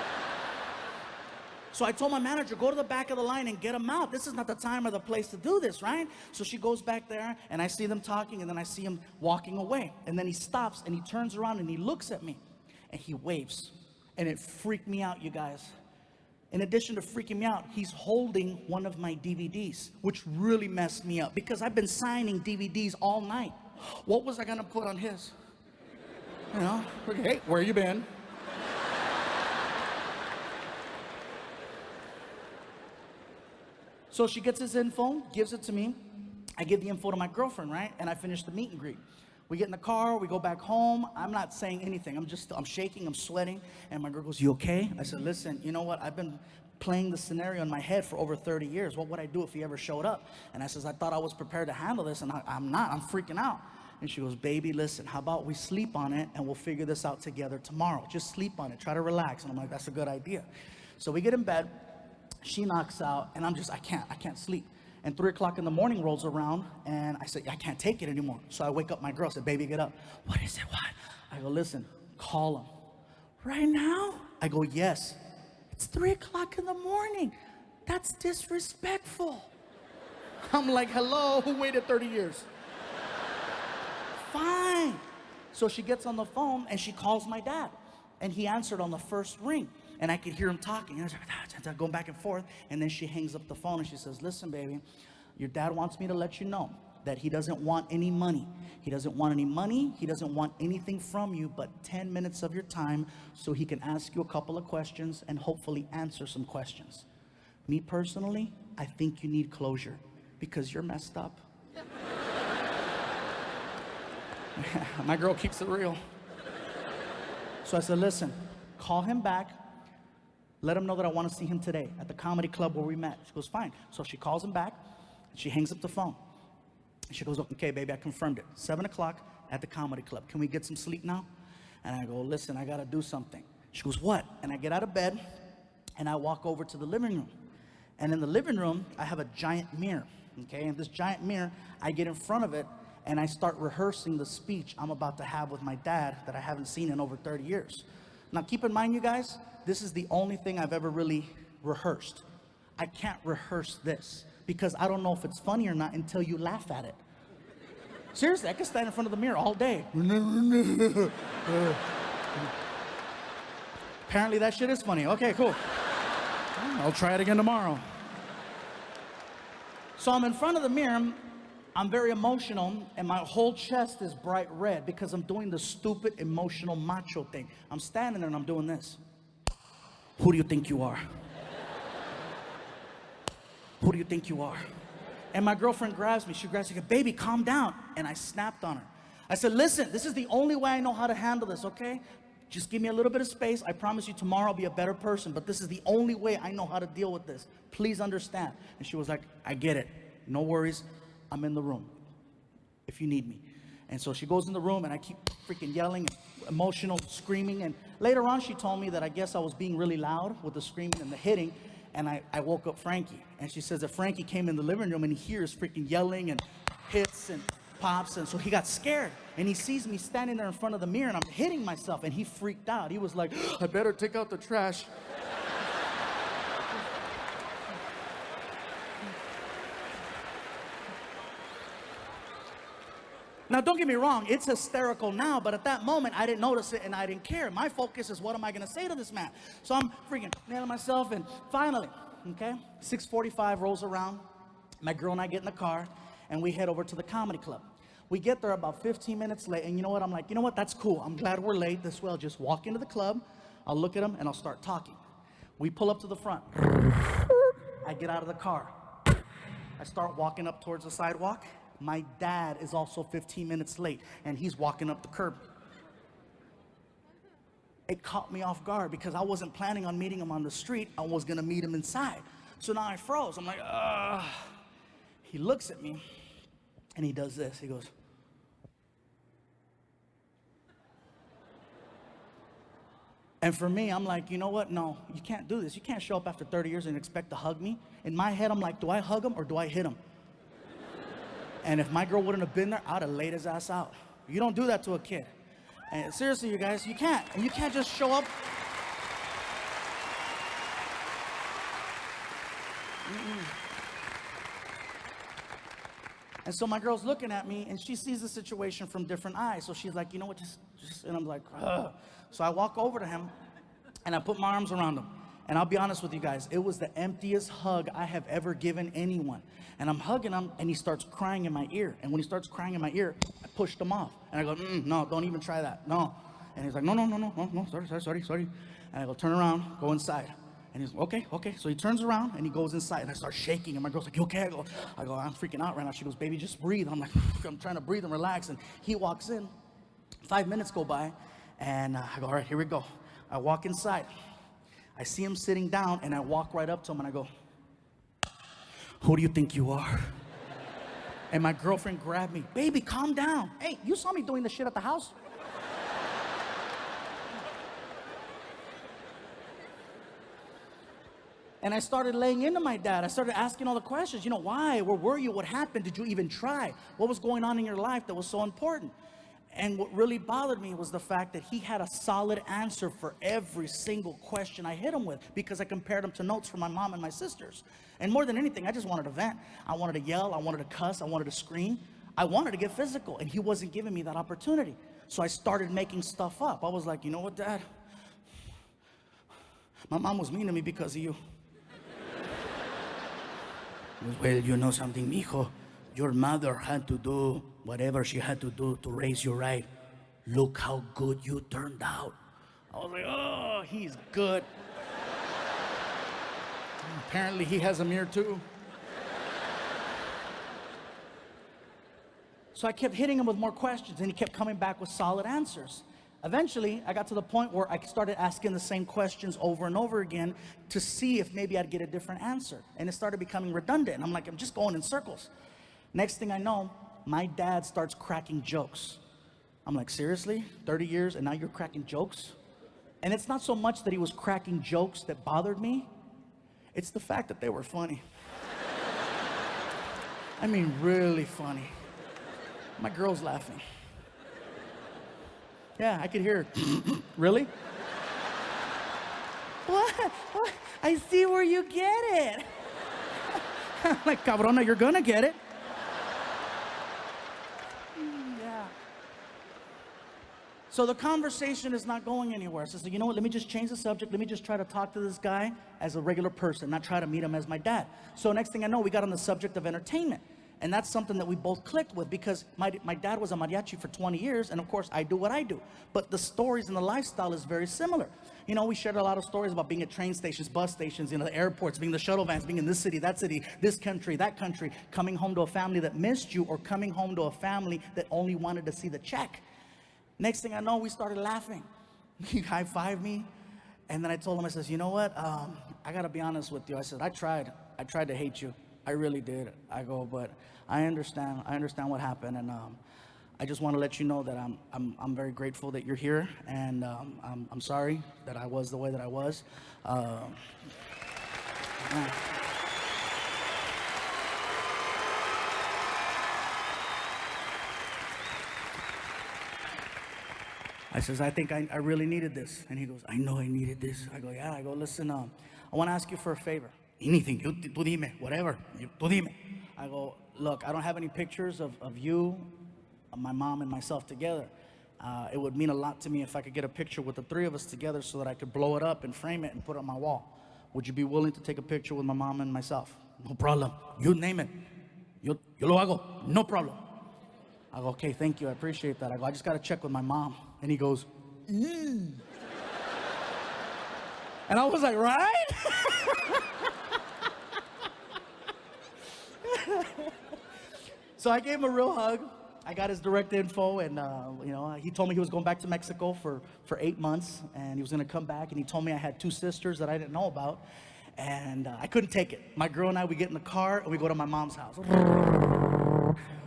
So I told my manager, go to the back of the line and get him out. This is not the time or the place to do this, right? So she goes back there, and I see them talking, and then I see him walking away. And then he stops, and he turns around, and he looks at me, and he waves. And it freaked me out, you guys. In addition to freaking me out, he's holding one of my DVDs, which really messed me up, because I've been signing DVDs all night. What was I gonna put on his? You know, hey, where you been? So she gets his info, gives it to me. I give the info to my girlfriend, right? And I finish the meet and greet. We get in the car, we go back home. I'm not saying anything. I'm shaking, I'm sweating. And my girl goes, you okay? I said, listen, you know what? I've been playing the scenario in my head for over 30 years. What would I do if he ever showed up? And I says, I thought I was prepared to handle this, and I'm not. I'm freaking out. And she goes, baby, listen, how about we sleep on it, and we'll figure this out together tomorrow. Just sleep on it. Try to relax. And I'm like, that's a good idea. So we get in bed. She knocks out, and I can't sleep. And 3 o'clock in the morning rolls around, and I said, I can't take it anymore. So I wake up my girl, I said, baby, get up. What is it, what? I go, listen, call him. Right now? I go, yes. It's 3 o'clock in the morning. That's disrespectful. I'm like, hello, who waited 30 years? Fine. So she gets on the phone, and she calls my dad. And he answered on the first ring. And I could hear him talking, going back and forth. And then she hangs up the phone and she says, listen, baby, your dad wants me to let you know that he doesn't want any money. He doesn't want any money. He doesn't want anything from you but 10 minutes of your time so he can ask you a couple of questions and hopefully answer some questions. Me personally, I think you need closure because you're messed up. My girl keeps it real. So I said, listen, call him back. Let him know that I want to see him today at the comedy club where we met. She goes, fine. So she calls him back, and she hangs up the phone. And she goes, okay, baby, I confirmed it. 7 o'clock at the comedy club. Can we get some sleep now? And I go, listen, I got to do something. She goes, what? And I get out of bed, and I walk over to the living room. And in the living room, I have a giant mirror, okay? And this giant mirror, I get in front of it, and I start rehearsing the speech I'm about to have with my dad that I haven't seen in over 30 years. Now, keep in mind, you guys, this is the only thing I've ever really rehearsed. I can't rehearse this because I don't know if it's funny or not until you laugh at it. Seriously, I can stand in front of the mirror all day. Apparently that shit is funny. Okay, cool. I'll try it again tomorrow. So I'm in front of the mirror. I'm very emotional, and my whole chest is bright red because I'm doing the stupid emotional macho thing. I'm standing there and I'm doing this. Who do you think you are? Who do you think you are? And my girlfriend grabs me. She grabs me, baby, calm down. And I snapped on her. I said, listen, this is the only way I know how to handle this, okay? Just give me a little bit of space. I promise you tomorrow I'll be a better person, but this is the only way I know how to deal with this. Please understand. And she was like, I get it. No worries. I'm in the room if you need me. And so she goes in the room, and I keep freaking yelling, emotional, screaming. And later on, she told me that I guess I was being really loud with the screaming and the hitting. And I woke up Frankie. And she says that Frankie came in the living room and he hears freaking yelling and hits and pops. And so he got scared. And he sees me standing there in front of the mirror and I'm hitting myself. And he freaked out. He was like, I better take out the trash. Now, don't get me wrong, it's hysterical now, but at that moment, I didn't notice it and I didn't care. My focus is, what am I going to say to this man? So I'm freaking nailing myself, and finally, okay, 6:45 rolls around. My girl and I get in the car, and we head over to the comedy club. We get there about 15 minutes late, and you know what? I'm like, you know what? That's cool. I'm glad we're late. This way, I'll just walk into the club, I'll look at him, and I'll start talking. We pull up to the front. I get out of the car. I start walking up towards the sidewalk. My dad is also 15 minutes late, and he's walking up the curb. It caught me off guard because I wasn't planning on meeting him on the street. I was gonna meet him inside. So now I froze. I'm like, ugh. He looks at me, and he does this. He goes, and for me, I'm like, you know what? No, you can't do this. You can't show up after 30 years and expect to hug me. In my head, I'm like, do I hug him or do I hit him? And if my girl wouldn't have been there, I'd have laid his ass out. You don't do that to a kid. And seriously, you guys, you can't. And you can't just show up. And so my girl's looking at me, and she sees the situation from different eyes. So she's like, you know what, just and I'm like, ugh. So I walk over to him, and I put my arms around him. And I'll be honest with you guys, it was the emptiest hug I have ever given anyone. And I'm hugging him, and he starts crying in my ear. And when he starts crying in my ear, I pushed him off. And I go, no, don't even try that, no. And he's like, no, sorry. And I go, turn around, go inside. And he's like, okay. So he turns around, and he goes inside, and I start shaking. And my girl's like, you okay? I go, I'm freaking out right now. She goes, baby, just breathe. I'm like, I'm trying to breathe and relax. And he walks in. 5 minutes go by, and I go, all right, here we go. I walk inside. I see him sitting down, and I walk right up to him, and I go, who do you think you are? And my girlfriend grabbed me. Baby, calm down. Hey, you saw me doing this shit at the house? And I started laying into my dad. I started asking all the questions. You know, why? Where were you? What happened? Did you even try? What was going on in your life that was so important? And what really bothered me was the fact that he had a solid answer for every single question I hit him with, because I compared him to notes from my mom and my sisters. And more than anything, I just wanted to vent. I wanted to yell. I wanted to cuss. I wanted to scream. I wanted to get physical, and he wasn't giving me that opportunity. So I started making stuff up. I was like, you know what, Dad? My mom was mean to me because of you. Well, you know something, mijo? Your mother had to do whatever she had to do to raise you right. Look how good you turned out. I was like, oh, he's good. Apparently he has a mirror too. So I kept hitting him with more questions, and he kept coming back with solid answers. Eventually, I got to the point where I started asking the same questions over and over again to see if maybe I'd get a different answer. And it started becoming redundant. I'm like, I'm just going in circles. Next thing I know, my dad starts cracking jokes. I'm like, seriously? 30 years and now you're cracking jokes? And it's not so much that he was cracking jokes that bothered me. It's the fact that they were funny. I mean, really funny. My girl's laughing. Yeah, I could hear her. Really? What? I see where you get it. I'm like, cabrona, you're gonna get it. Yeah. So the conversation is not going anywhere. So I said, you know what, let me just change the subject. Let me just try to talk to this guy as a regular person, not try to meet him as my dad. So next thing I know, we got on the subject of entertainment. And that's something that we both clicked with, because my dad was a mariachi for 20 years, and of course I do what I do. But the stories and the lifestyle is very similar. You know, we shared a lot of stories about being at train stations, bus stations, you know, the airports, being in the shuttle vans, being in this city, this country, that country, coming home to a family that missed you, or coming home to a family that only wanted to see the check. Next thing I know, we started laughing. He high-fived me, and then I told him, I says, you know what, I gotta be honest with you. I said, I tried to hate you. I really did. I go, but I understand what happened, and I just want to let you know that I'm very grateful that you're here, and I'm sorry that I was the way that I was. I says, I think I really needed this. And he goes, I know I needed this. I go, yeah. I go, listen, I want to ask you for a favor. Anything, tú dime, whatever, tú dime. I go, look, I don't have any pictures of you, my mom, and myself together. It would mean a lot to me if I could get a picture with the three of us together so that I could blow it up and frame it and put it on my wall. Would you be willing to take a picture with my mom and myself? No problem. You name it. Yo lo hago. No problem. I go, okay, thank you. I appreciate that. I go, I just got to check with my mom. And he goes, And I was like, right? So I gave him a real hug. I got his direct info, and he told me he was going back to Mexico for 8 months, and he was going to come back. And he told me I had 2 sisters that I didn't know about, and I couldn't take it. My girl and I, we get in the car and we go to my mom's house.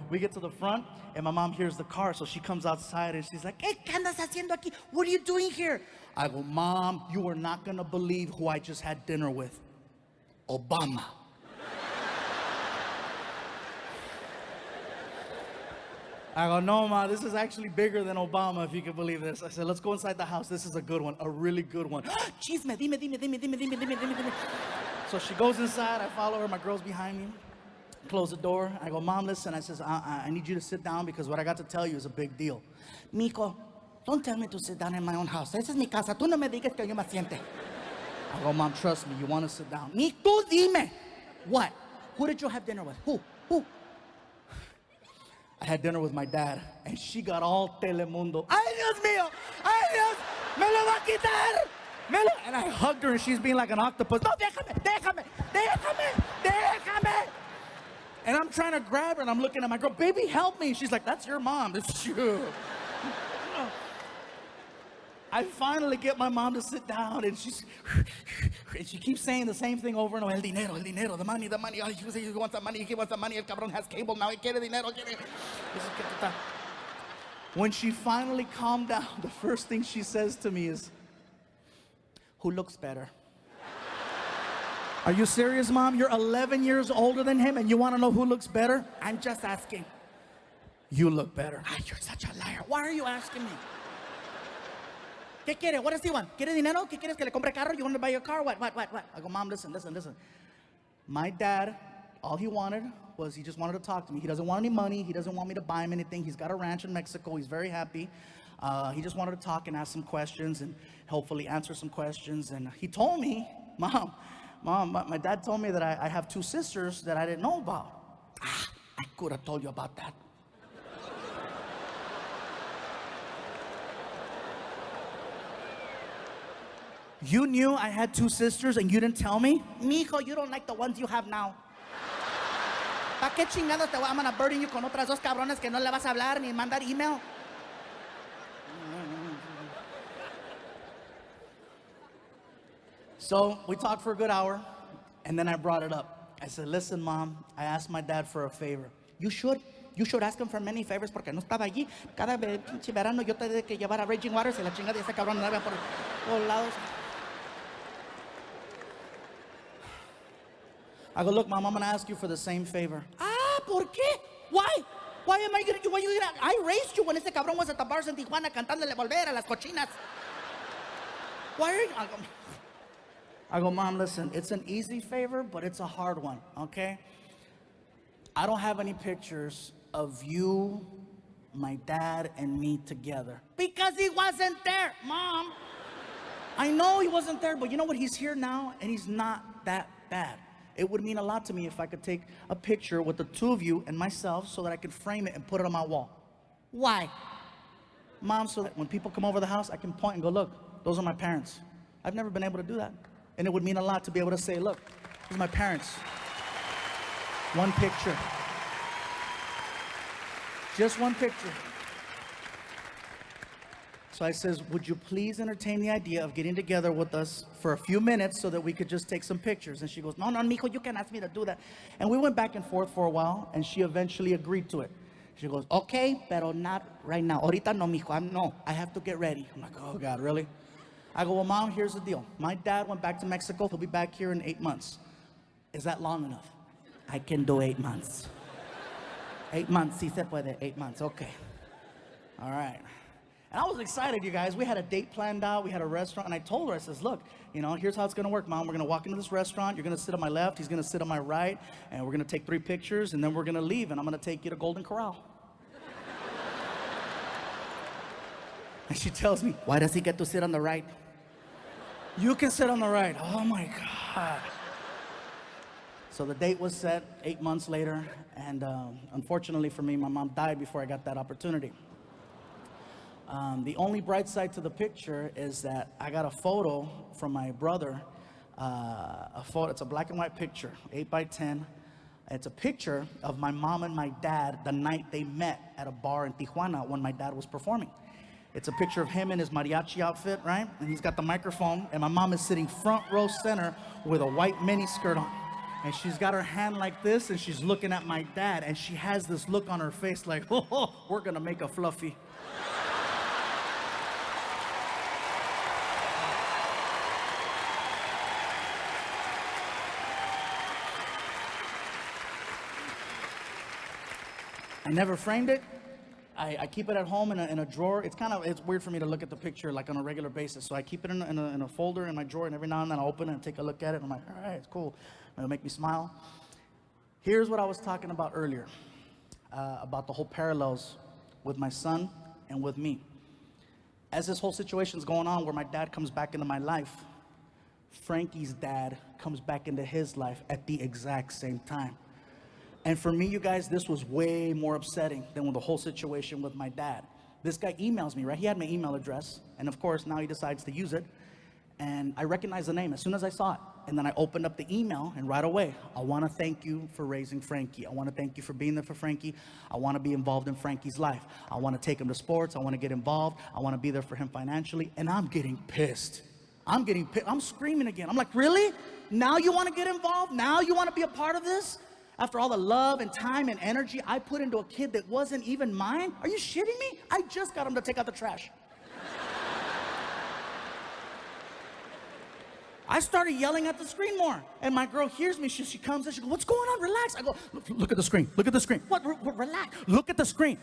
We get to the front, and my mom hears the car, so she comes outside and she's like, "Hey, ¿qué andas haciendo aquí? What are you doing here?" I go, "Mom, you are not gonna believe who I just had dinner with. Obama." I go, "No, Ma, this is actually bigger than Obama, if you can believe this." I said, "Let's go inside the house. This is a good one, a really good one." Chisme, dime. So she goes inside. I follow her. My girl's behind me. Close the door. I go, "Mom, listen." I says, I need you to sit down because what I got to tell you is a big deal. "Mico, don't tell me to sit down in my own house. Esa es mi casa. Tú no me digas que yo me siente." I go, "Mom, trust me. You want to sit down." "Ni tú dime." "What? Who did you have dinner with? Who? I had dinner with my dad, and she got all Telemundo. "Ay, Dios mío! Ay, Dios! Me lo va a quitar! And I hugged her, and she's being like an octopus. "No, déjame! And I'm trying to grab her, and I'm looking at my girl. "Baby, help me." She's like, "That's your mom. It's you." I finally get my mom to sit down, and she keeps saying the same thing over and over. El dinero, the money. Oh, he wants the money, El cabrón has cable now. He quiere dinero. When she finally calmed down, the first thing she says to me is, "Who looks better?" "Are you serious, Mom? You're 11 years older than him, and you want to know who looks better?" "I'm just asking." "You look better." "Ay, you're such a liar. Why are you asking me?" "¿Qué quiere? What does he want? ¿Quiere dinero? ¿Qué quieres que le compre carro? You want to buy your car? What? I go, "Mom, listen. My dad, all he wanted was he just wanted to talk to me. He doesn't want any money. He doesn't want me to buy him anything. He's got a ranch in Mexico. He's very happy. He just wanted to talk and ask some questions and hopefully answer some questions. And he told me, Mom, my dad told me that I have 2 sisters that I didn't know about. I could have told you about that. You knew I had 2 sisters and you didn't tell me? Mijo, you don't like the ones you have now. ¿Para qué chingados te voy a burden you con otras 2 cabrones que no le vas a hablar ni mandar email? So we talked for a good hour, and then I brought it up. I said, listen, Mom, I asked my dad for a favor. You should ask him for many favors porque no estaba allí. Cada pinche verano yo te tenía que llevar a Raging Waters y la chingada de ese cabrón andaba por todos lados. I go, look, Mom, I'm going to ask you for the same favor. ¿Por qué? Why? Why am I going to, I raised you when ese cabrón was at the bars in Tijuana cantándole volver a las cochinas. Why are you? I go, Mom, listen, it's an easy favor, but it's a hard one, okay? I don't have any pictures of you, my dad, and me together. Because he wasn't there, Mom. I know he wasn't there, but you know what? He's here now, and he's not that bad. It would mean a lot to me if I could take a picture with the 2 of you and myself so that I could frame it and put it on my wall. Why? Mom, so that when people come over the house, I can point and go, look, those are my parents. I've never been able to do that. And it would mean a lot to be able to say, look, these are my parents. One picture. Just one picture. So I says, would you please entertain the idea of getting together with us for a few minutes so that we could just take some pictures? And she goes, no, mijo, you can't ask me to do that. And we went back and forth for a while, and she eventually agreed to it. She goes, okay, pero not right now. Ahorita no, mijo, I have to get ready. I'm like, oh God, really? I go, well, Mom, here's the deal. My dad went back to Mexico. He'll be back here in 8 months. Is that long enough? I can do 8 months. 8 months, si se puede, 8 months, okay. All right. And I was excited, you guys. We had a date planned out. We had a restaurant. And I told her, I says, look, here's how it's going to work, Mom. We're going to walk into this restaurant. You're going to sit on my left. He's going to sit on my right. And we're going to take 3 pictures. And then we're going to leave. And I'm going to take you to Golden Corral. And she tells me, why does he get to sit on the right? You can sit on the right. Oh, my God. So the date was set 8 months later. And unfortunately for me, my mom died before I got that opportunity. The only bright side to the picture is that I got a photo from my brother. It's a black and white picture, 8x10. It's a picture of my mom and my dad the night they met at a bar in Tijuana when my dad was performing. It's a picture of him in his mariachi outfit, right? And he's got the microphone, and my mom is sitting front row center with a white mini skirt on. And she's got her hand like this, and she's looking at my dad, and she has this look on her face like, oh, we're gonna make a fluffy. I never framed it. I keep it at home in a drawer. It's weird for me to look at the picture like on a regular basis. So I keep it in a folder in my drawer, and every now and then I open it and take a look at it. And I'm like, all right, it's cool. It'll make me smile. Here's what I was talking about earlier, about the whole parallels with my son and with me. As this whole situation's going on where my dad comes back into my life, Frankie's dad comes back into his life at the exact same time. And for me, you guys, this was way more upsetting than with the whole situation with my dad. This guy emails me, right? He had my email address. And of course, now he decides to use it. And I recognized the name as soon as I saw it. And then I opened up the email, and right away, I want to thank you for raising Frankie. I want to thank you for being there for Frankie. I want to be involved in Frankie's life. I want to take him to sports. I want to get involved. I want to be there for him financially. And I'm getting pissed. I'm screaming again. I'm like, really? Now you want to get involved? Now you want to be a part of this? After all the love and time and energy I put into a kid that wasn't even mine? Are you shitting me? I just got him to take out the trash. I started yelling at the screen more. And my girl hears me. She comes in. She goes, what's going on? Relax. I go, look at the screen. Look at the screen. What? Relax. Look at the screen.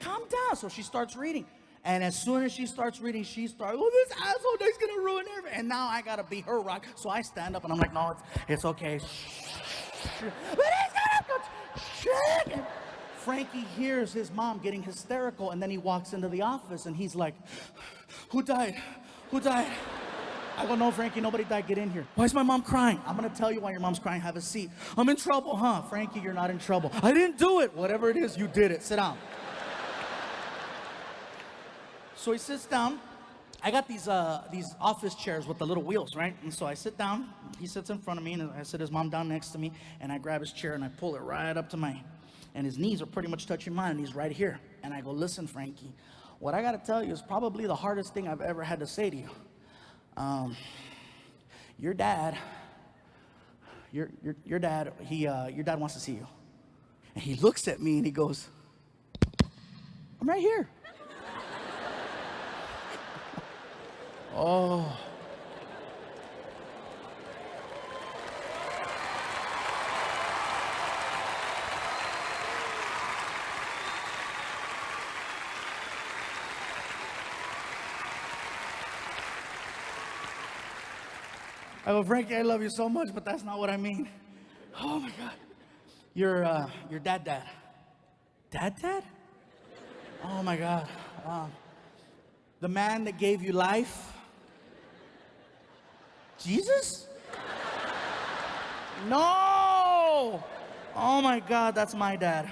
Calm down. So she starts reading. And as soon as she starts reading, oh, this asshole, he's going to ruin everything. And now I got to be her rock. So I stand up and I'm like, no, it's okay. But he's going to shit. Frankie hears his mom getting hysterical, and then he walks into the office and he's like, who died? Who died? I go, no, Frankie, nobody died. Get in here. Why is my mom crying? I'm going to tell you why your mom's crying. Have a seat. I'm in trouble, huh? Frankie, you're not in trouble. I didn't do it. Whatever it is, you did it. Sit down. So he sits down. I got these office chairs with the little wheels, right? And so I sit down. He sits in front of me, and I sit his mom down next to me, and I grab his chair, and I pull it right up to mine. And his knees are pretty much touching mine, and he's right here. And I go, listen, Frankie, what I got to tell you is probably the hardest thing I've ever had to say to you. Your dad, your dad, your dad wants to see you. And he looks at me and he goes, I'm right here. Oh. I go, Frankie, I love you so much, but that's not what I mean. Oh my God. Your dad. Dad? Oh my God. The man that gave you life? Jesus? No! Oh my God, that's my dad.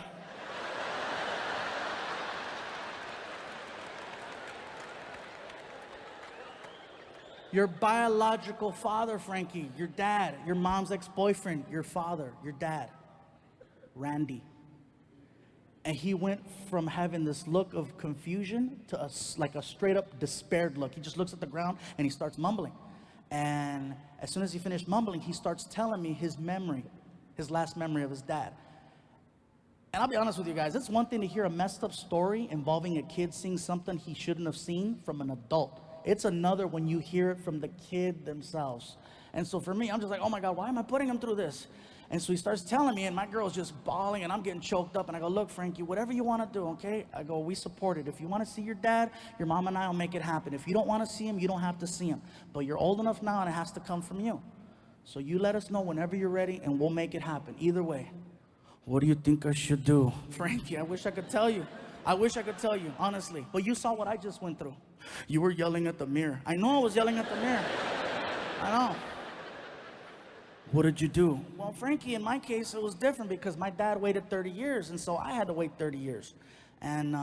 Your biological father, Frankie, your dad, your mom's ex-boyfriend, your father, your dad, Randy. And he went from having this look of confusion to like a straight up despaired look. He just looks at the ground and he starts mumbling. And as soon as he finished mumbling, he starts telling me his memory, his last memory of his dad. And I'll be honest with you guys, it's one thing to hear a messed up story involving a kid seeing something he shouldn't have seen from an adult. It's another when you hear it from the kid themselves. And so for me, I'm just like, oh my God, why am I putting him through this? And so he starts telling me, and my girl's just bawling, and I'm getting choked up. And I go, look, Frankie, whatever you want to do, okay? I go, we support it. If you want to see your dad, your mom and I will make it happen. If you don't want to see him, you don't have to see him. But you're old enough now, and it has to come from you. So you let us know whenever you're ready, and we'll make it happen. Either way. What do you think I should do? Frankie, I wish I could tell you. I wish I could tell you, honestly. But you saw what I just went through. You were yelling at the mirror. I know I was yelling at the mirror. I know. What did you do? Well, Frankie, in my case, it was different because my dad waited 30 years, and so I had to wait 30 years. And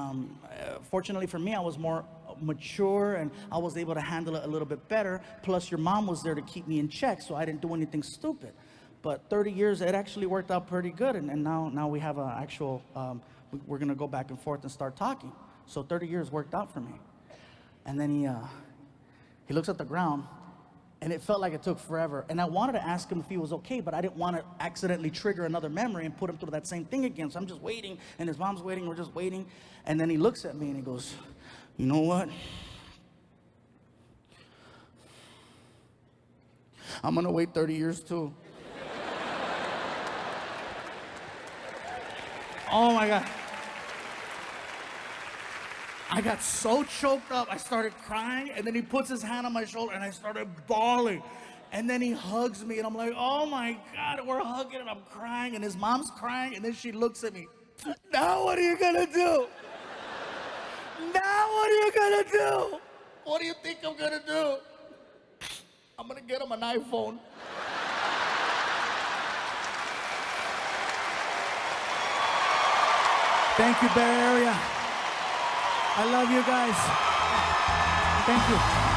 fortunately for me, I was more mature, and I was able to handle it a little bit better. Plus, your mom was there to keep me in check, so I didn't do anything stupid. But 30 years, it actually worked out pretty good, and now we have an actual, we're going to go back and forth and start talking. So 30 years worked out for me. And then he looks at the ground, and it felt like it took forever. And I wanted to ask him if he was okay, but I didn't want to accidentally trigger another memory and put him through that same thing again. So I'm just waiting, and his mom's waiting, we're just waiting. And then he looks at me and he goes, you know what? I'm going to wait 30 years too. Oh my God. I got so choked up, I started crying, and then he puts his hand on my shoulder, and I started bawling. And then he hugs me, and I'm like, oh my God, we're hugging, and I'm crying, and his mom's crying, and then she looks at me. Now what are you gonna do? Now what are you gonna do? What do you think I'm gonna do? I'm gonna get him an iPhone. Thank you, Bay Area. I love you guys. Thank you.